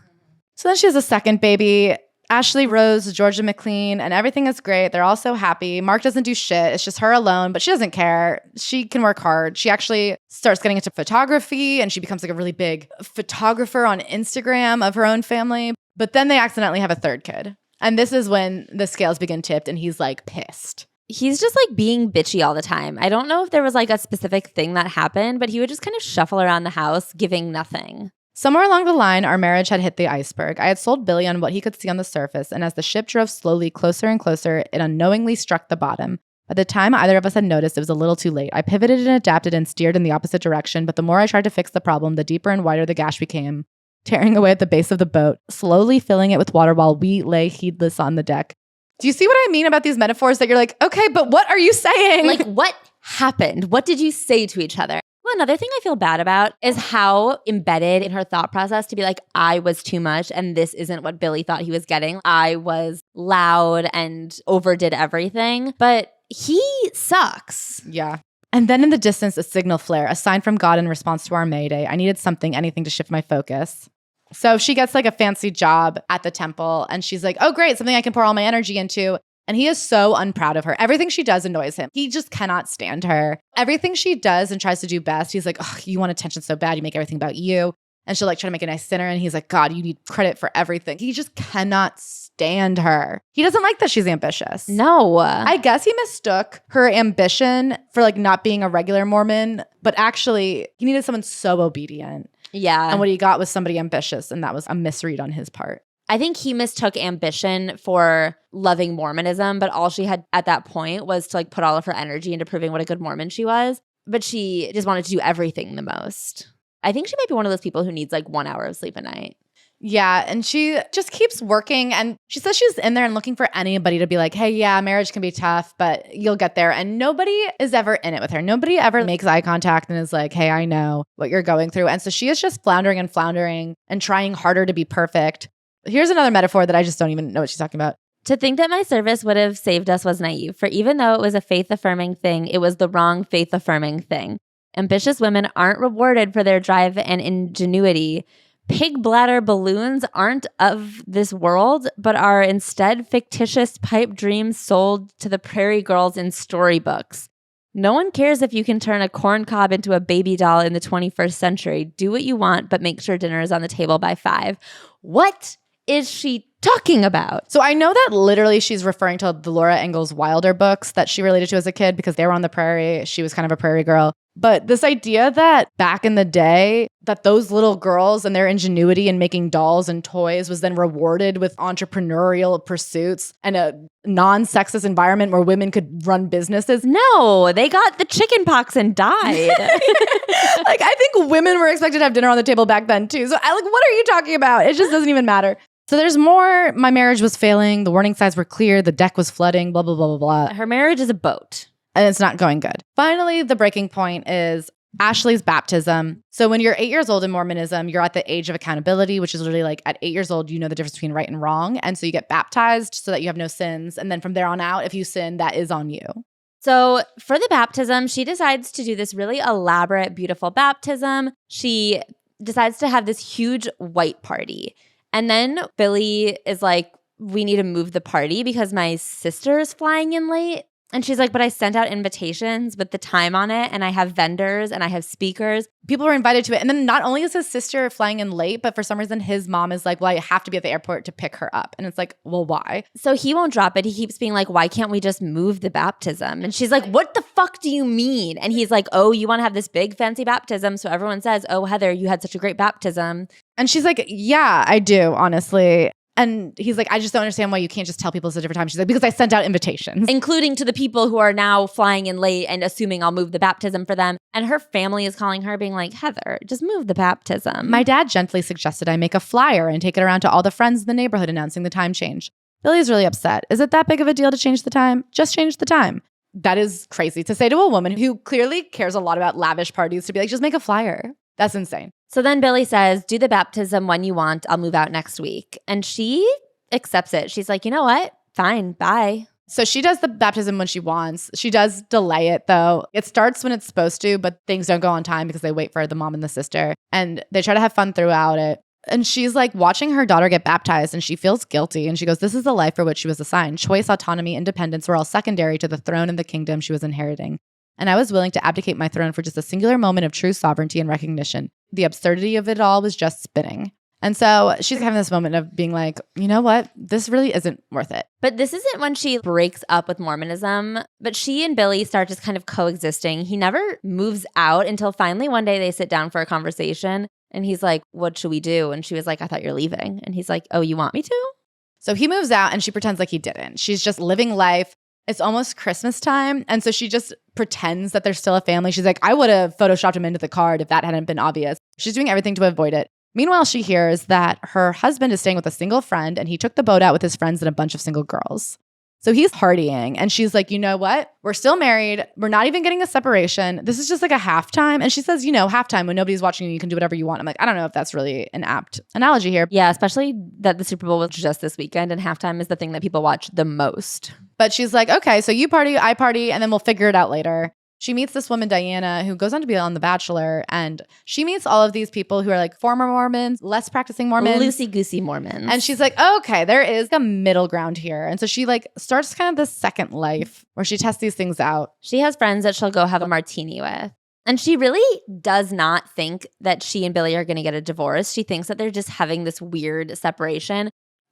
[SPEAKER 1] So then she has a second baby, Ashley Rose, Georgia McLean, and everything is great. They're all so happy. Mark doesn't do shit. It's just her alone, but she doesn't care. She can work hard. She actually starts getting into photography and she becomes like a really big photographer on Instagram of her own family. But then they accidentally have a third kid. And this is when the scales begin tipped and he's like pissed.
[SPEAKER 2] He's just like being bitchy all the time. I don't know if there was like a specific thing that happened, but he would just kind of shuffle around the house giving nothing.
[SPEAKER 1] Somewhere along the line, our marriage had hit the iceberg. I had sold Billy on what he could see on the surface, and as the ship drove slowly closer and closer, it unknowingly struck the bottom. By the time either of us had noticed, it was a little too late. I pivoted and adapted and steered in the opposite direction, but the more I tried to fix the problem, the deeper and wider the gash became, tearing away at the base of the boat, slowly filling it with water while we lay heedless on the deck. Do you see what I mean about these metaphors that you're like, okay, but what are you saying?
[SPEAKER 2] Like, what happened? What did you say to each other? Well, another thing I feel bad about is how embedded in her thought process to be like, I was too much and this isn't what Billy thought he was getting. I was loud and overdid everything, but he sucks.
[SPEAKER 1] Yeah. And then in the distance, a signal flare, a sign from God in response to our Mayday. I needed something, anything to shift my focus. So she gets like a fancy job at the temple and she's like, oh, great, something I can pour all my energy into. And he is so unproud of her. Everything she does annoys him. He just cannot stand her. Everything she does and tries to do best, he's like, oh, you want attention so bad. You make everything about you. And she'll like try to make a nice dinner. And he's like, God, you need credit for everything. He just cannot stand her. He doesn't like that she's ambitious.
[SPEAKER 2] No.
[SPEAKER 1] I guess he mistook her ambition for like not being a regular Mormon. But actually, he needed someone so obedient.
[SPEAKER 2] Yeah.
[SPEAKER 1] And what he got was somebody ambitious. And that was a misread on his part.
[SPEAKER 2] I think he mistook ambition for loving Mormonism, but all she had at that point was to like put all of her energy into proving what a good Mormon she was. But she just wanted to do everything the most. I think she might be one of those people who needs like 1 hour of sleep a night.
[SPEAKER 1] Yeah, and she just keeps working. And she says she's in there and looking for anybody to be like, hey, yeah, marriage can be tough, but you'll get there. And nobody is ever in it with her. Nobody ever makes eye contact and is like, hey, I know what you're going through. And so she is just floundering and trying harder to be perfect. Here's another metaphor that I just don't even know what she's talking about.
[SPEAKER 2] To think that my service would have saved us was naive, for even though it was a faith-affirming thing, it was the wrong faith-affirming thing. Ambitious women aren't rewarded for their drive and ingenuity. Pig bladder balloons aren't of this world, but are instead fictitious pipe dreams sold to the prairie girls in storybooks. No one cares if you can turn a corn cob into a baby doll in the 21st century. Do what you want, but make sure dinner is on the table by 5. What is she talking about?
[SPEAKER 1] So I know that literally she's referring to the Laura Ingalls Wilder books that she related to as a kid because they were on the prairie. She was kind of a prairie girl. But this idea that back in the day, that those little girls and their ingenuity in making dolls and toys was then rewarded with entrepreneurial pursuits and a non-sexist environment where women could run businesses.
[SPEAKER 2] No, they got the chicken pox and died.
[SPEAKER 1] Like, I think women were expected to have dinner on the table back then too. So what are you talking about? It just doesn't even matter. So there's more. My marriage was failing. The warning signs were clear. The deck was flooding, blah, blah, blah, blah, blah.
[SPEAKER 2] Her marriage is a boat.
[SPEAKER 1] And it's not going good. Finally, the breaking point is Ashley's baptism. So when you're 8 years old in Mormonism, you're at the age of accountability, which is literally like at 8 years old, you know the difference between right and wrong. And so you get baptized so that you have no sins. And then from there on out, if you sin, that is on you.
[SPEAKER 2] So for the baptism, she decides to do this really elaborate, beautiful baptism. She decides to have this huge white party. And then Billy is like, we need to move the party because my sister is flying in late. And she's like, but I sent out invitations with the time on it, and I have vendors and I have speakers.
[SPEAKER 1] People were invited to it. And then not only is his sister flying in late, but for some reason his mom is like, well, I have to be at the airport to pick her up. And it's like, well, why?
[SPEAKER 2] So he won't drop it. He keeps being like, why can't we just move the baptism? And she's like, what the fuck do you mean? And he's like, oh, you want to have this big fancy baptism. So everyone says, oh, Heather, you had such a great baptism.
[SPEAKER 1] And she's like, yeah, I do, honestly. And he's like, I just don't understand why you can't just tell people it's a different time. She's like, because I sent out invitations.
[SPEAKER 2] Including to the people who are now flying in late and assuming I'll move the baptism for them. And her family is calling her being like, Heather, just move the baptism.
[SPEAKER 1] My dad gently suggested I make a flyer and take it around to all the friends in the neighborhood announcing the time change. Billy's really upset. Is it that big of a deal to change the time? Just change the time. That is crazy to say to a woman who clearly cares a lot about lavish parties to be like, just make a flyer. That's insane.
[SPEAKER 2] So then Billy says, do the baptism when you want. I'll move out next week. And she accepts it. She's like, you know what? Fine. Bye.
[SPEAKER 1] So she does the baptism when she wants. She does delay it though. It starts when it's supposed to, but things don't go on time because they wait for the mom and the sister. And they try to have fun throughout it. And she's like watching her daughter get baptized and she feels guilty. And she goes, this is the life for which she was assigned. Choice, autonomy, independence were all secondary to the throne and the kingdom she was inheriting. And I was willing to abdicate my throne for just a singular moment of true sovereignty and recognition. The absurdity of it all was just spinning. And so she's having this moment of being like, you know what? This really isn't worth it.
[SPEAKER 2] But this isn't when she breaks up with Mormonism. But she and Billy start just kind of coexisting. He never moves out until finally one day they sit down for a conversation. And he's like, what should we do? And she was like, I thought you're leaving. And he's like, oh, you want me to?
[SPEAKER 1] So he moves out and she pretends like he didn't. She's just living life. It's almost Christmas time. And so she just pretends that they're still a family. She's like, I would have photoshopped him into the card if that hadn't been obvious. She's doing everything to avoid it. Meanwhile, she hears that her husband is staying with a single friend and he took the boat out with his friends and a bunch of single girls. So he's partying and she's like, you know what? We're still married. We're not even getting a separation. This is just like a halftime. And she says, you know, halftime when nobody's watching you can do whatever you want. I'm like, I don't know if that's really an apt analogy here.
[SPEAKER 2] Yeah, especially that the Super Bowl was just this weekend and halftime is the thing that people watch the most.
[SPEAKER 1] But she's like, okay, so you party, I party, and then we'll figure it out later. She meets this woman, Diana, who goes on to be on The Bachelor. And she meets all of these people who are like former Mormons, less practicing Mormons.
[SPEAKER 2] Loosey-goosey Mormons.
[SPEAKER 1] And she's like, okay, there is a middle ground here. And so she like starts kind of this second life where she tests these things out.
[SPEAKER 2] She has friends that she'll go have a martini with. And she really does not think that she and Billy are going to get a divorce. She thinks that they're just having this weird separation.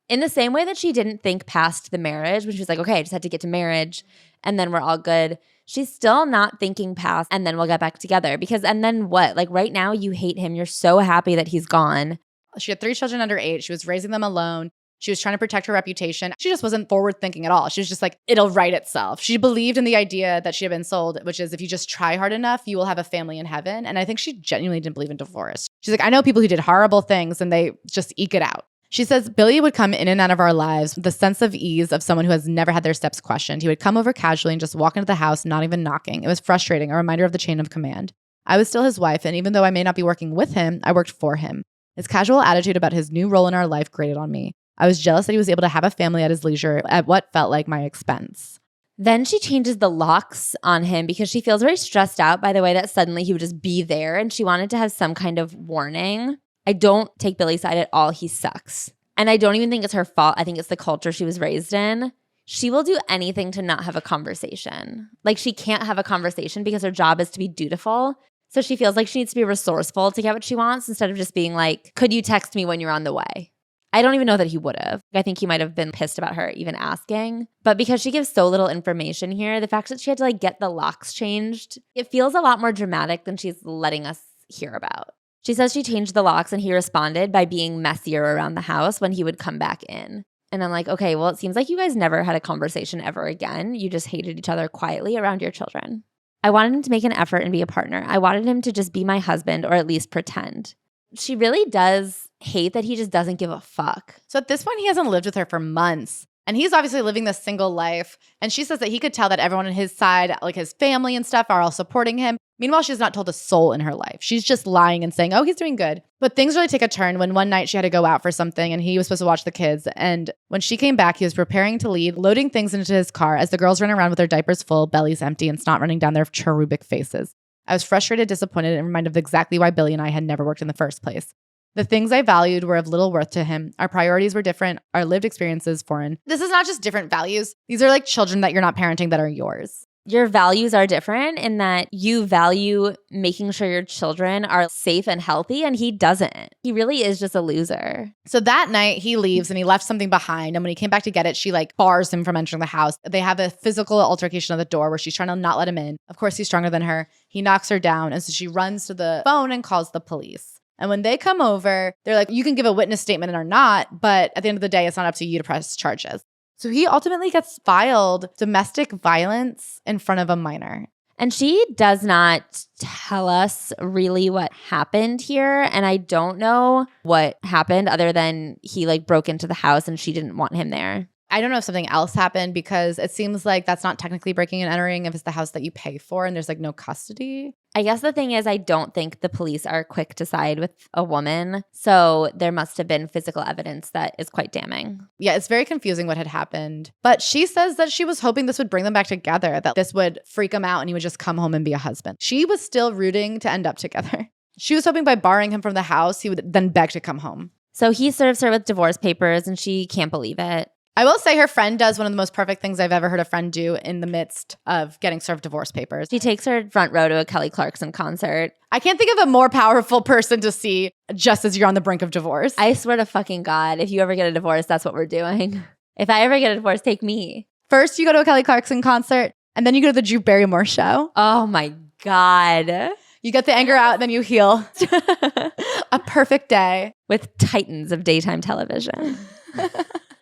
[SPEAKER 2] In the same way that she didn't think past the marriage, when she was like, okay, I just had to get to marriage and then we're all good. She's still not thinking past and then we'll get back together because, and then what? Like right now you hate him. You're so happy that he's gone.
[SPEAKER 1] She had 3 children under 8. She was raising them alone. She was trying to protect her reputation. She just wasn't forward thinking at all. She was just like, it'll right itself. She believed in the idea that she had been sold, which is if you just try hard enough, you will have a family in heaven. And I think she genuinely didn't believe in divorce. She's like, I know people who did horrible things and they just eke it out. She says Billy would come in and out of our lives with the sense of ease of someone who has never had their steps questioned. He would come over casually and just walk into the house, not even knocking. It was frustrating, a reminder of the chain of command. I was still his wife, and even though I may not be working with him, I worked for him. His casual attitude about his new role in our life grated on me. I was jealous that he was able to have a family at his leisure at what felt like my expense.
[SPEAKER 2] Then she changes the locks on him because she feels very stressed out by the way that suddenly he would just be there, and she wanted to have some kind of warning. I don't take Billy's side at all. He sucks. And I don't even think it's her fault. I think it's the culture she was raised in. She will do anything to not have a conversation. Like she can't have a conversation because her job is to be dutiful. So she feels like she needs to be resourceful to get what she wants instead of just being like, could you text me when you're on the way? I don't even know that he would have. I think he might have been pissed about her even asking. But because she gives so little information here, the fact that she had to like get the locks changed, it feels a lot more dramatic than she's letting us hear about. She says she changed the locks and he responded by being messier around the house when he would come back in. And I'm like, okay, well, it seems like you guys never had a conversation ever again. You just hated each other quietly around your children. I wanted him to make an effort and be a partner. I wanted him to just be my husband or at least pretend. She really does hate that he just doesn't give a fuck.
[SPEAKER 1] So at this point, he hasn't lived with her for months. And he's obviously living this single life. And she says that he could tell that everyone on his side, like his family and stuff, are all supporting him. Meanwhile, she's not told a soul in her life. She's just lying and saying, oh, he's doing good. But things really take a turn when one night she had to go out for something and he was supposed to watch the kids. And when she came back, he was preparing to leave, loading things into his car as the girls ran around with their diapers full, bellies empty, and snot running down their cherubic faces. I was frustrated, disappointed, and reminded of exactly why Billy and I had never worked in the first place. The things I valued were of little worth to him. Our priorities were different. Our lived experiences foreign. This is not just different values. These are like children that you're not parenting that are yours.
[SPEAKER 2] Your values are different in that you value making sure your children are safe and healthy, and he doesn't. He really is just a loser.
[SPEAKER 1] So that night he leaves and he left something behind. And when he came back to get it, she like bars him from entering the house. They have a physical altercation at the door where she's trying to not let him in. Of course, he's stronger than her. He knocks her down. And so she runs to the phone and calls the police. And when they come over, they're like, you can give a witness statement or not, but at the end of the day, it's not up to you to press charges. So he ultimately gets filed domestic violence in front of a minor.
[SPEAKER 2] And she does not tell us really what happened here. And I don't know what happened other than he like broke into the house and she didn't want him there.
[SPEAKER 1] I don't know if something else happened because it seems like that's not technically breaking and entering if it's the house that you pay for and there's like no custody.
[SPEAKER 2] I guess the thing is I don't think the police are quick to side with a woman. So there must have been physical evidence that is quite damning.
[SPEAKER 1] Yeah, it's very confusing what had happened. But she says that she was hoping this would bring them back together, that this would freak him out and he would just come home and be a husband. She was still rooting to end up together. She was hoping by barring him from the house, he would then beg to come home.
[SPEAKER 2] So he serves her with divorce papers and she can't believe it.
[SPEAKER 1] I will say her friend does one of the most perfect things I've ever heard a friend do in the midst of getting served divorce papers.
[SPEAKER 2] She takes her front row to a Kelly Clarkson concert.
[SPEAKER 1] I can't think of a more powerful person to see just as you're on the brink of divorce.
[SPEAKER 2] I swear to fucking God, if you ever get a divorce, that's what we're doing. If I ever get a divorce, take me.
[SPEAKER 1] First, you go to a Kelly Clarkson concert, and then you go to the Drew Barrymore show.
[SPEAKER 2] Oh my God.
[SPEAKER 1] You get the anger out, and then you heal. A perfect day.
[SPEAKER 2] With titans of daytime television.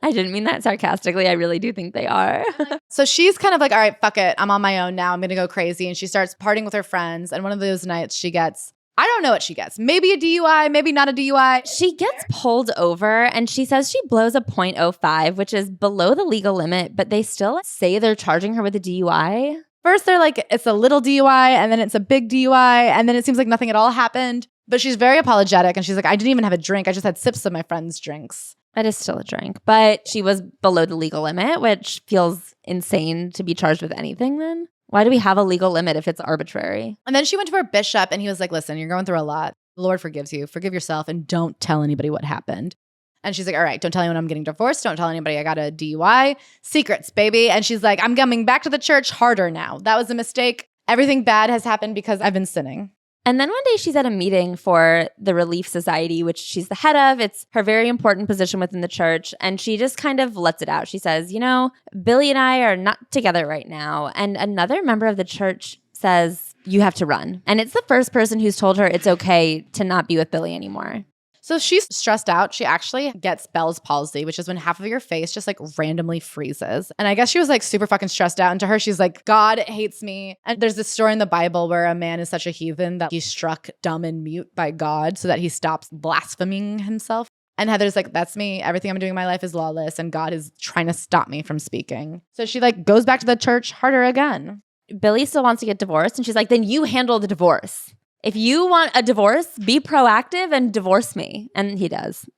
[SPEAKER 2] I didn't mean that sarcastically. I really do think they are.
[SPEAKER 1] So she's kind of like, all right, fuck it. I'm on my own now. I'm going to go crazy. And she starts partying with her friends. And one of those nights she gets, I don't know what she gets. Maybe a DUI, maybe not a DUI.
[SPEAKER 2] She gets pulled over and she says she blows a .05, which is below the legal limit, but they still say they're charging her with a DUI.
[SPEAKER 1] First, they're like, it's a little DUI, and then it's a big DUI, and then it seems like nothing at all happened. But she's very apologetic, and she's like, I didn't even have a drink. I just had sips of my friends' drinks.
[SPEAKER 2] That is still a drink, but she was below the legal limit, which feels insane to be charged with anything then. Why do we have a legal limit if it's arbitrary?
[SPEAKER 1] And then she went to her bishop, and he was like, listen, you're going through a lot. The Lord forgives you. Forgive yourself, and don't tell anybody what happened. And she's like, all right, don't tell anyone I'm getting divorced. Don't tell anybody I got a DUI. Secrets, baby. And she's like, I'm coming back to the church harder now. That was a mistake. Everything bad has happened because I've been sinning.
[SPEAKER 2] And then one day she's at a meeting for the Relief Society, which she's the head of. It's her very important position within the church. And she just kind of lets it out. She says, you know, Billy and I are not together right now. And another member of the church says, you have to run. And it's the first person who's told her it's okay to not be with Billy anymore.
[SPEAKER 1] So she's stressed out. She actually gets Bell's palsy, which is when half of your face just like randomly freezes. And I guess she was like super fucking stressed out. And to her, she's like, God hates me. And there's this story in the Bible where a man is such a heathen that he's struck dumb and mute by God so that he stops blaspheming himself. And Heather's like, that's me. Everything I'm doing in my life is lawless. And God is trying to stop me from speaking. So she like goes back to the church harder again.
[SPEAKER 2] Billy still wants to get divorced. And she's like, then you handle the divorce. If you want a divorce, be proactive and divorce me. And he does.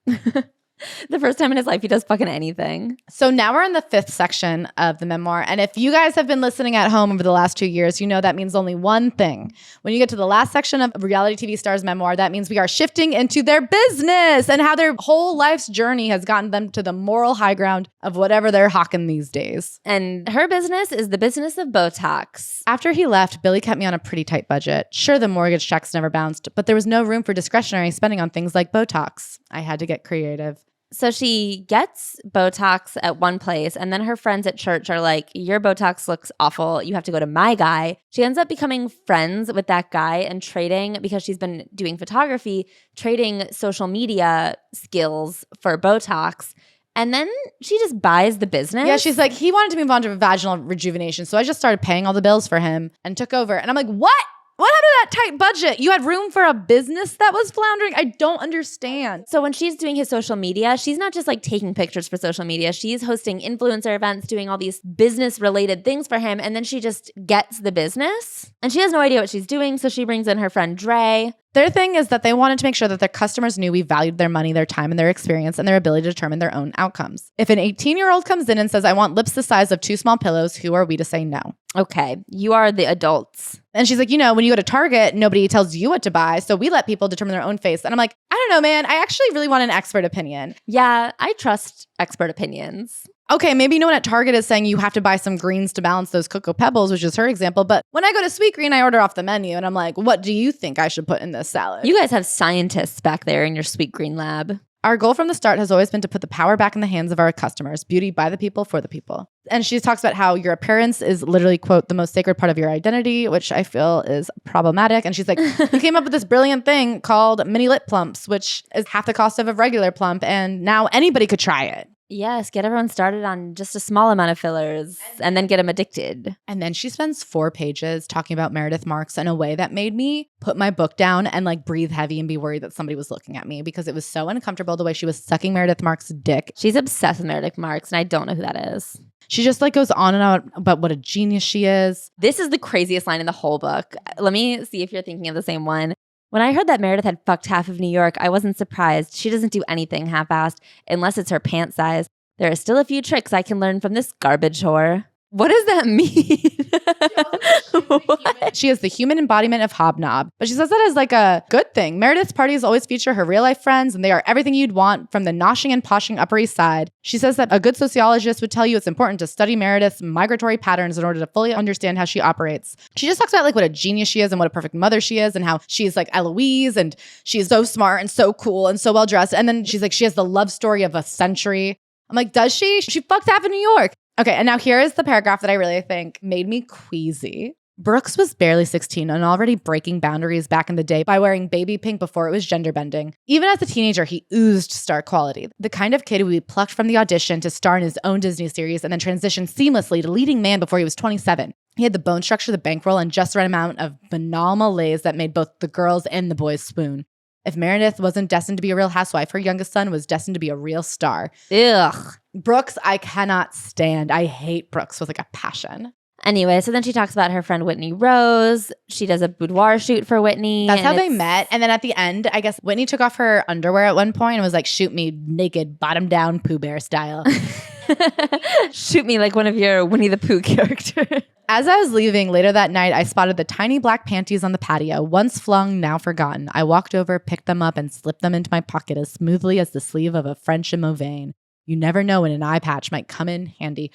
[SPEAKER 2] The first time in his life, he does fucking anything.
[SPEAKER 1] So now we're in the 5th section of the memoir. And if you guys have been listening at home over the last 2 years, you know that means only one thing. When you get to the last section of reality TV star's memoir, that means we are shifting into their business and how their whole life's journey has gotten them to the moral high ground of whatever they're hawking these days.
[SPEAKER 2] And her business is the business of Botox.
[SPEAKER 1] After he left, Billy kept me on a pretty tight budget. Sure, the mortgage checks never bounced, but there was no room for discretionary spending on things like Botox. I had to get creative.
[SPEAKER 2] So she gets Botox at one place, and then her friends at church are like, your Botox looks awful. You have to go to my guy. She ends up becoming friends with that guy and trading, because she's been doing photography, trading social media skills for Botox. And then she just buys the business.
[SPEAKER 1] Yeah, she's like, he wanted to move on to vaginal rejuvenation. So I just started paying all the bills for him and took over. And I'm like, what? What happened to that tight budget? You had room for a business that was floundering? I don't understand.
[SPEAKER 2] So when she's doing his social media, she's not just like taking pictures for social media. She's hosting influencer events, doing all these business related things for him. And then she just gets the business and she has no idea what she's doing. So she brings in her friend Dre.
[SPEAKER 1] Their thing is that they wanted to make sure that their customers knew we valued their money, their time, and their experience, and their ability to determine their own outcomes. If an 18-year-old comes in and says, I want lips the size of 2 small pillows, who are we to say no?
[SPEAKER 2] Okay, you are the adults.
[SPEAKER 1] And she's like, when you go to Target, nobody tells you what to buy. So we let people determine their own face. And I'm like, I don't know, man. I actually really want an expert opinion.
[SPEAKER 2] Yeah, I trust expert opinions.
[SPEAKER 1] Okay, maybe no one at Target is saying you have to buy some greens to balance those Cocoa Pebbles, which is her example. But when I go to Sweet Green, I order off the menu. And I'm like, what do you think I should put in this salad?
[SPEAKER 2] You guys have scientists back there in your Sweet Green lab.
[SPEAKER 1] Our goal from the start has always been to put the power back in the hands of our customers. Beauty by the people, for the people. And she talks about how your appearance is literally, quote, the most sacred part of your identity, which I feel is problematic. And she's like, you came up with this brilliant thing called mini lip plumps, which is half the cost of a regular plump. And now anybody could try it.
[SPEAKER 2] Yes, get everyone started on just a small amount of fillers and then get them addicted.
[SPEAKER 1] And then she spends 4 pages talking about Meredith Marks in a way that made me put my book down and like breathe heavy and be worried that somebody was looking at me because it was so uncomfortable the way she was sucking Meredith Marks' dick.
[SPEAKER 2] She's obsessed with Meredith Marks and I don't know who that is.
[SPEAKER 1] She just like goes on and on about what a genius she is.
[SPEAKER 2] This is the craziest line in the whole book. Let me see if you're thinking of the same one. When I heard that Meredith had fucked half of New York, I wasn't surprised. She doesn't do anything half-assed unless it's her pant size. There are still a few tricks I can learn from this garbage whore. What does that mean?
[SPEAKER 1] She is the human embodiment of hobnob, but she says that as like a good thing. Meredith's parties always feature her real life friends, and they are everything you'd want from the noshing and poshing Upper East Side. She says that a good sociologist would tell you it's important to study Meredith's migratory patterns in order to fully understand how she operates. She just talks about like what a genius she is and what a perfect mother she is and how she's like Eloise and she's so smart and so cool and so well dressed. And then she's like, she has the love story of a century. I'm like, does she? She fucked half in New York. Okay, and now here is the paragraph that I really think made me queasy. Brooks was barely 16 and already breaking boundaries back in the day by wearing baby pink before it was gender bending. Even as a teenager, he oozed star quality. The kind of kid who would be plucked from the audition to star in his own Disney series and then transition seamlessly to leading man before he was 27. He had the bone structure, the bankroll, and just the right amount of banal malaise that made both the girls and the boys swoon. If Meredith wasn't destined to be a real housewife, her youngest son was destined to be a real star.
[SPEAKER 2] Ugh.
[SPEAKER 1] Brooks, I cannot stand. I hate Brooks with like a passion.
[SPEAKER 2] Anyway, so then she talks about her friend Whitney Rose. She does a boudoir shoot for Whitney.
[SPEAKER 1] That's how they met. And then at the end, I guess Whitney took off her underwear at one point and was like, shoot me naked, bottom down, Pooh Bear style.
[SPEAKER 2] Shoot me like one of your Winnie the Pooh characters.
[SPEAKER 1] As I was leaving later that night, I spotted the tiny black panties on the patio, once flung, now forgotten. I walked over, picked them up, and slipped them into my pocket as smoothly as the sleeve of a French Mauvain. You never know when an eye patch might come in handy.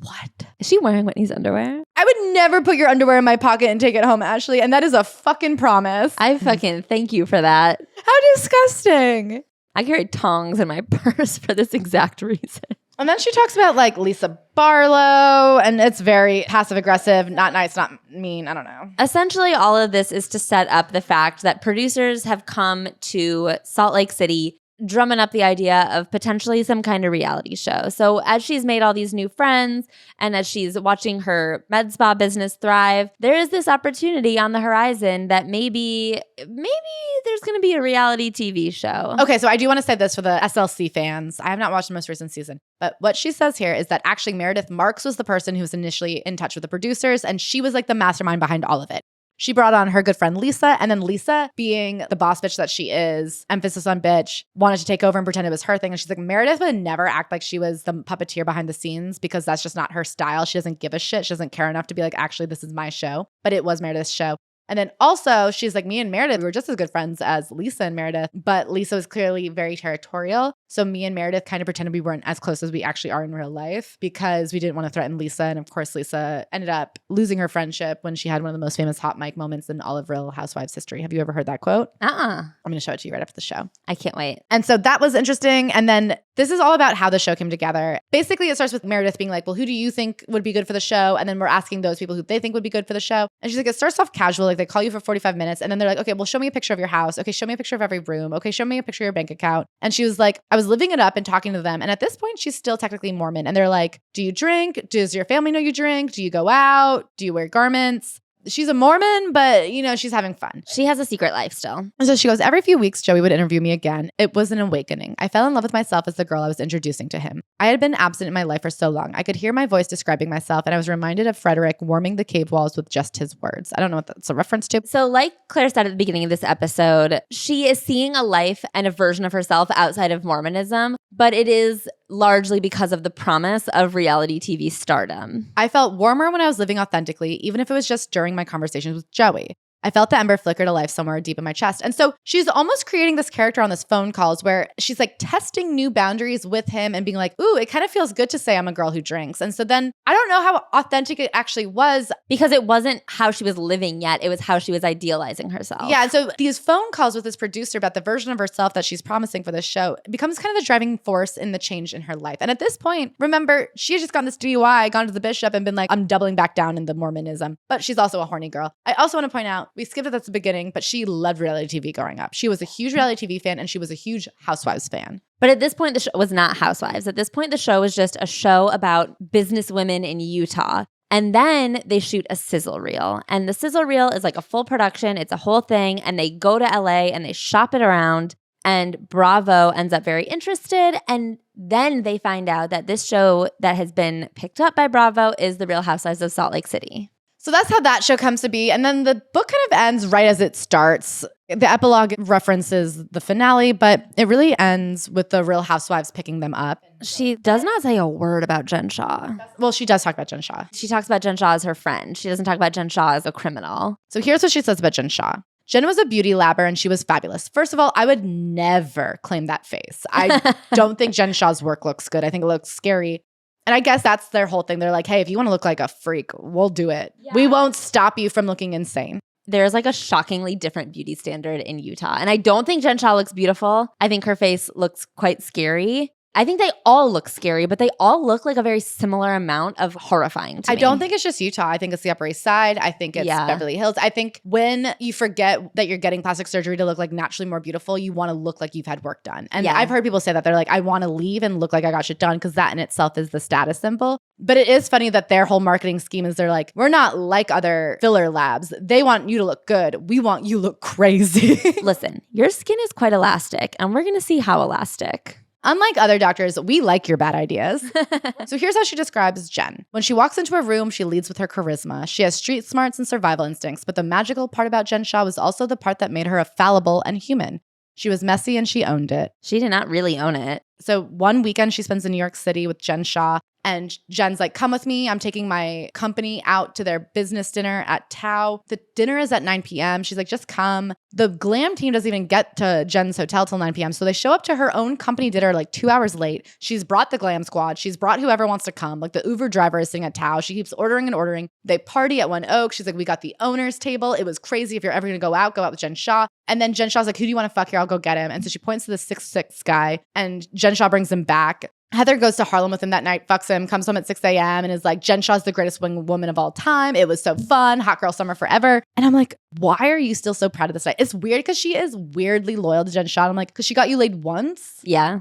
[SPEAKER 1] What?
[SPEAKER 2] Is she wearing Whitney's underwear?
[SPEAKER 1] I would never put your underwear in my pocket and take it home, Ashley. And that is a fucking promise.
[SPEAKER 2] I fucking thank you for that.
[SPEAKER 1] How disgusting.
[SPEAKER 2] I carry tongs in my purse for this exact reason.
[SPEAKER 1] And then she talks about like Lisa Barlow, and it's very passive aggressive, not nice, not mean. I don't know.
[SPEAKER 2] Essentially, all of this is to set up the fact that producers have come to Salt Lake City drumming up the idea of potentially some kind of reality show. So as she's made all these new friends and as she's watching her med spa business thrive, there is this opportunity on the horizon that maybe there's going to be a reality TV show.
[SPEAKER 1] Okay, so I do want to say this for the SLC fans. I have not watched the most recent season, but what she says here is that actually Meredith Marks was the person who was initially in touch with the producers, and she was like the mastermind behind all of it. She brought on her good friend Lisa, and then Lisa, being the boss bitch that she is, emphasis on bitch, wanted to take over and pretend it was her thing. And she's like, Meredith would never act like she was the puppeteer behind the scenes because that's just not her style. She doesn't give a shit. She doesn't care enough to be like, actually, this is my show. But it was Meredith's show. And then also, she's like, me and Meredith, we were just as good friends as Lisa and Meredith, but Lisa was clearly very territorial. So me and Meredith kind of pretended we weren't as close as we actually are in real life because we didn't want to threaten Lisa. And of course, Lisa ended up losing her friendship when she had one of the most famous hot mic moments in all of Real Housewives history. Have you ever heard that quote? I'm going to show it to you right after the show.
[SPEAKER 2] I can't wait.
[SPEAKER 1] And so that was interesting. And then this is all about how the show came together. Basically, it starts with Meredith being like, well, who do you think would be good for the show? And then we're asking those people who they think would be good for the show. And she's like, it starts off casual. Like they call you for 45 minutes. And then they're like, okay, well, show me a picture of your house. Okay, show me a picture of every room. Okay, show me a picture of your bank account. And she was like, I was living it up and talking to them. And at this point, she's still technically Mormon. And they're like, do you drink? Does your family know you drink? Do you go out? Do you wear garments? she's a Mormon, but, she's having fun.
[SPEAKER 2] She has a secret life still.
[SPEAKER 1] And so she goes, every few weeks, Joey would interview me again. It was an awakening. I fell in love with myself as the girl I was introducing to him. I had been absent in my life for so long. I could hear my voice describing myself, and I was reminded of Frederick warming the cave walls with just his words. I don't know what that's a reference to.
[SPEAKER 2] So like Claire said at the beginning of this episode, she is seeing a life and a version of herself outside of Mormonism, but it is largely because of the promise of reality TV stardom.
[SPEAKER 1] I felt warmer when I was living authentically, even if it was just during my conversations with Joey. I felt the ember flicker to life somewhere deep in my chest. And so she's almost creating this character on this phone calls where she's like testing new boundaries with him and being like, ooh, it kind of feels good to say I'm a girl who drinks. And so then I don't know how authentic it actually was.
[SPEAKER 2] Because it wasn't how she was living yet. It was how she was idealizing herself.
[SPEAKER 1] Yeah. And so these phone calls with this producer about the version of herself that she's promising for this show becomes kind of the driving force in the change in her life. And at this point, remember, she had just gotten this DUI, gone to the bishop and been like, I'm doubling back down in the Mormonism. But she's also a horny girl. I also want to point out, we skipped it at the beginning, but she loved reality TV growing up. She was a huge reality TV fan and she was a huge Housewives fan.
[SPEAKER 2] But at this point, the show was not Housewives. At this point, the show was just a show about business women in Utah. And then they shoot a sizzle reel. And the sizzle reel is like a full production. It's a whole thing. And they go to LA and they shop it around. And Bravo ends up very interested. And then they find out that this show that has been picked up by Bravo is The Real Housewives of Salt Lake City.
[SPEAKER 1] So that's how that show comes to be. And then the book kind of ends right as it starts. The epilogue references the finale, but it really ends with the Real Housewives picking them up.
[SPEAKER 2] She does not say a word about Jen Shah.
[SPEAKER 1] Well, she does talk about Jen Shah.
[SPEAKER 2] She talks about Jen Shah as her friend. She doesn't talk about Jen Shah as a criminal.
[SPEAKER 1] So here's what she says about Jen Shah. Jen was a beauty labber and she was fabulous. First of all, I would never claim that face. I don't think Jen Shah's work looks good. I think it looks scary. And I guess that's their whole thing. They're like, hey, if you want to look like a freak, we'll do it. Yeah. We won't stop you from looking insane.
[SPEAKER 2] There's like a shockingly different beauty standard in Utah. And I don't think Jen Shah looks beautiful. I think her face looks quite scary. I think they all look scary, but they all look like a very similar amount of horrifying to me.
[SPEAKER 1] I don't think it's just Utah. I think it's the Upper East Side. I think it's Beverly Hills. I think when you forget that you're getting plastic surgery to look like naturally more beautiful, you want to look like you've had work done. And I've heard people say that. They're like, I want to leave and look like I got shit done because that in itself is the status symbol. But it is funny that their whole marketing scheme is they're like, we're not like other filler labs. They want you to look good. We want you to look crazy.
[SPEAKER 2] Listen, your skin is quite elastic and we're going to see how elastic.
[SPEAKER 1] Unlike other doctors, we like your bad ideas. So here's how she describes Jen. When she walks into a room, she leads with her charisma. She has street smarts and survival instincts, but the magical part about Jen Shah was also the part that made her fallible and human. She was messy and she owned it.
[SPEAKER 2] She did not really own it.
[SPEAKER 1] So one weekend she spends in New York City with Jen Shah. And Jen's like, come with me. I'm taking my company out to their business dinner at Tao. The dinner is at 9 p.m. She's like, just come. The glam team doesn't even get to Jen's hotel till 9 p.m. So they show up to her own company dinner like 2 hours late. She's brought the glam squad. She's brought whoever wants to come. Like the Uber driver is sitting at Tao. She keeps ordering and ordering. They party at One Oak. She's like, we got the owner's table. It was crazy. If you're ever going to go out with Jen Shah. And then Jen Shah's like, who do you want to fuck here? I'll go get him. And so she points to the 6'6" guy and Jen Shah brings him back. Heather goes to Harlem with him that night, fucks him, comes home at 6 a.m. and is like, Jen Shah's the greatest woman of all time. It was so fun. Hot girl summer forever. And I'm like, why are you still so proud of this night? It's weird because she is weirdly loyal to Jen Shah. I'm like, because she got you laid once?
[SPEAKER 2] Yeah.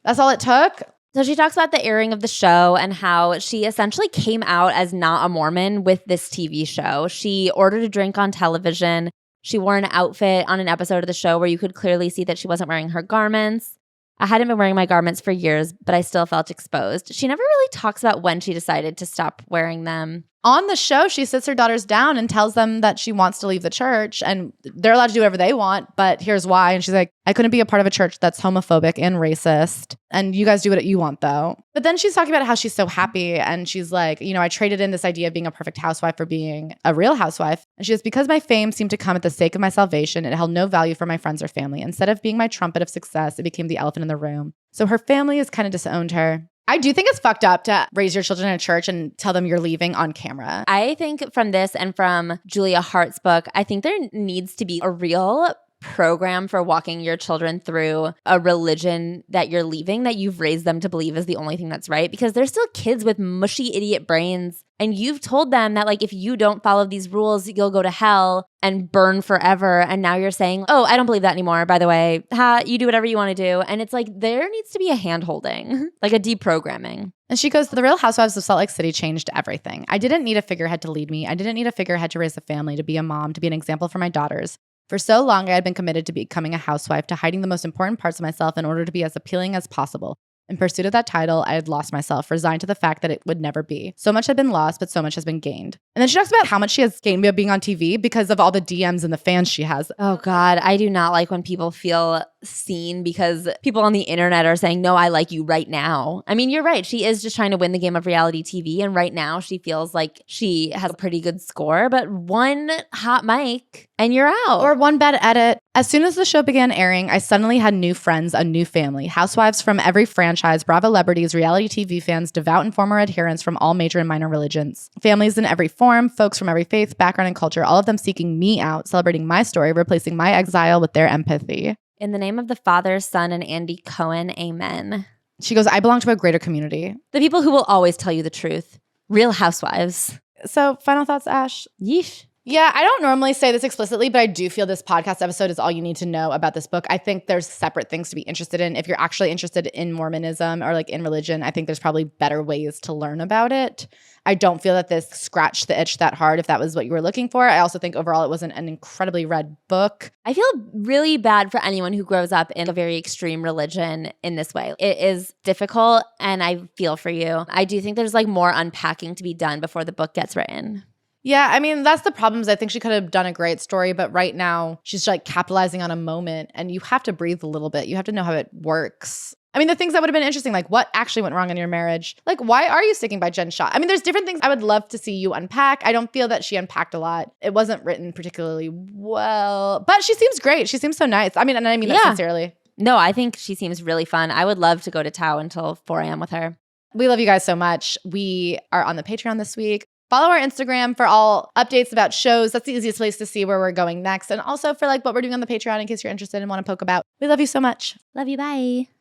[SPEAKER 1] That's all it took?
[SPEAKER 2] So she talks about the airing of the show and how she essentially came out as not a Mormon with this TV show. She ordered a drink on television. She wore an outfit on an episode of the show where you could clearly see that she wasn't wearing her garments. I hadn't been wearing my garments for years, but I still felt exposed. She never really talks about when she decided to stop wearing them.
[SPEAKER 1] On the show, she sits her daughters down and tells them that she wants to leave the church and they're allowed to do whatever they want, but here's why. And she's like, I couldn't be a part of a church that's homophobic and racist. And you guys do what you want though. But then she's talking about how she's so happy. And she's like, you know, I traded in this idea of being a perfect housewife for being a real housewife. And she says, because my fame seemed to come at the sake of my salvation, it held no value for my friends or family. Instead of being my trumpet of success, it became the elephant in the room. So her family has kind of disowned her. I do think it's fucked up to raise your children in a church and tell them you're leaving on camera.
[SPEAKER 2] I think from this and from Julia Hart's book, I think there needs to be a real program for walking your children through a religion that you're leaving, that you've raised them to believe is the only thing that's right, because they're still kids with mushy idiot brains. And you've told them that, like, if you don't follow these rules, you'll go to hell and burn forever. And now you're saying, oh, I don't believe that anymore, by the way. You do whatever you want to do. And it's like, there needs to be a hand-holding, like a deprogramming.
[SPEAKER 1] And she goes, the Real Housewives of Salt Lake City changed everything. I didn't need a figurehead to lead me. I didn't need a figurehead to raise a family, to be a mom, to be an example for my daughters. For so long, I had been committed to becoming a housewife, to hiding the most important parts of myself in order to be as appealing as possible. In pursuit of that title, I had lost myself, resigned to the fact that it would never be. So much had been lost, but so much has been gained. And then she talks about how much she has gained by being on TV because of all the DMs and the fans she has.
[SPEAKER 2] Oh God, I do not like when people feel seen because people on the internet are saying, no, I like you right now. I mean, you're right. She is just trying to win the game of reality TV. And right now she feels like she has a pretty good score, but one hot mic and you're out.
[SPEAKER 1] Or one bad edit. As soon as the show began airing, I suddenly had new friends, a new family. Housewives from every franchise, Bravo celebrities, reality TV fans, devout and former adherents from all major and minor religions. Families in every form, folks from every faith, background, and culture, all of them seeking me out, celebrating my story, replacing my exile with their empathy.
[SPEAKER 2] In the name of the Father, Son, and Andy Cohen, amen.
[SPEAKER 1] She goes, I belong to a greater community.
[SPEAKER 2] The people who will always tell you the truth. Real Housewives.
[SPEAKER 1] So, final thoughts, Ash?
[SPEAKER 2] Yeesh.
[SPEAKER 1] Yeah, I don't normally say this explicitly, but I do feel this podcast episode is all you need to know about this book. I think there's separate things to be interested in. If you're actually interested in Mormonism or like in religion, I think there's probably better ways to learn about it. I don't feel that this scratched the itch that hard if that was what you were looking for. I also think overall it wasn't an incredibly read book.
[SPEAKER 2] I feel really bad for anyone who grows up in a very extreme religion in this way. It is difficult and I feel for you. I do think there's like more unpacking to be done before the book gets written.
[SPEAKER 1] Yeah, I mean, that's the problem is I think she could have done a great story, but right now she's like capitalizing on a moment and you have to breathe a little bit. You have to know how it works. I mean, the things that would have been interesting, like what actually went wrong in your marriage? Like, why are you sticking by Jen Shaw? I mean, there's different things I would love to see you unpack. I don't feel that she unpacked a lot. It wasn't written particularly well, but she seems great. She seems so nice. I mean, and I mean that sincerely.
[SPEAKER 2] No, I think she seems really fun. I would love to go to Tao until 4 a.m. with her.
[SPEAKER 1] We love you guys so much. We are on the Patreon this week. Follow our Instagram for all updates about shows. That's the easiest place to see where we're going next. And also for like what we're doing on the Patreon in case you're interested and want to poke about. We love you so much.
[SPEAKER 2] Love you. Bye.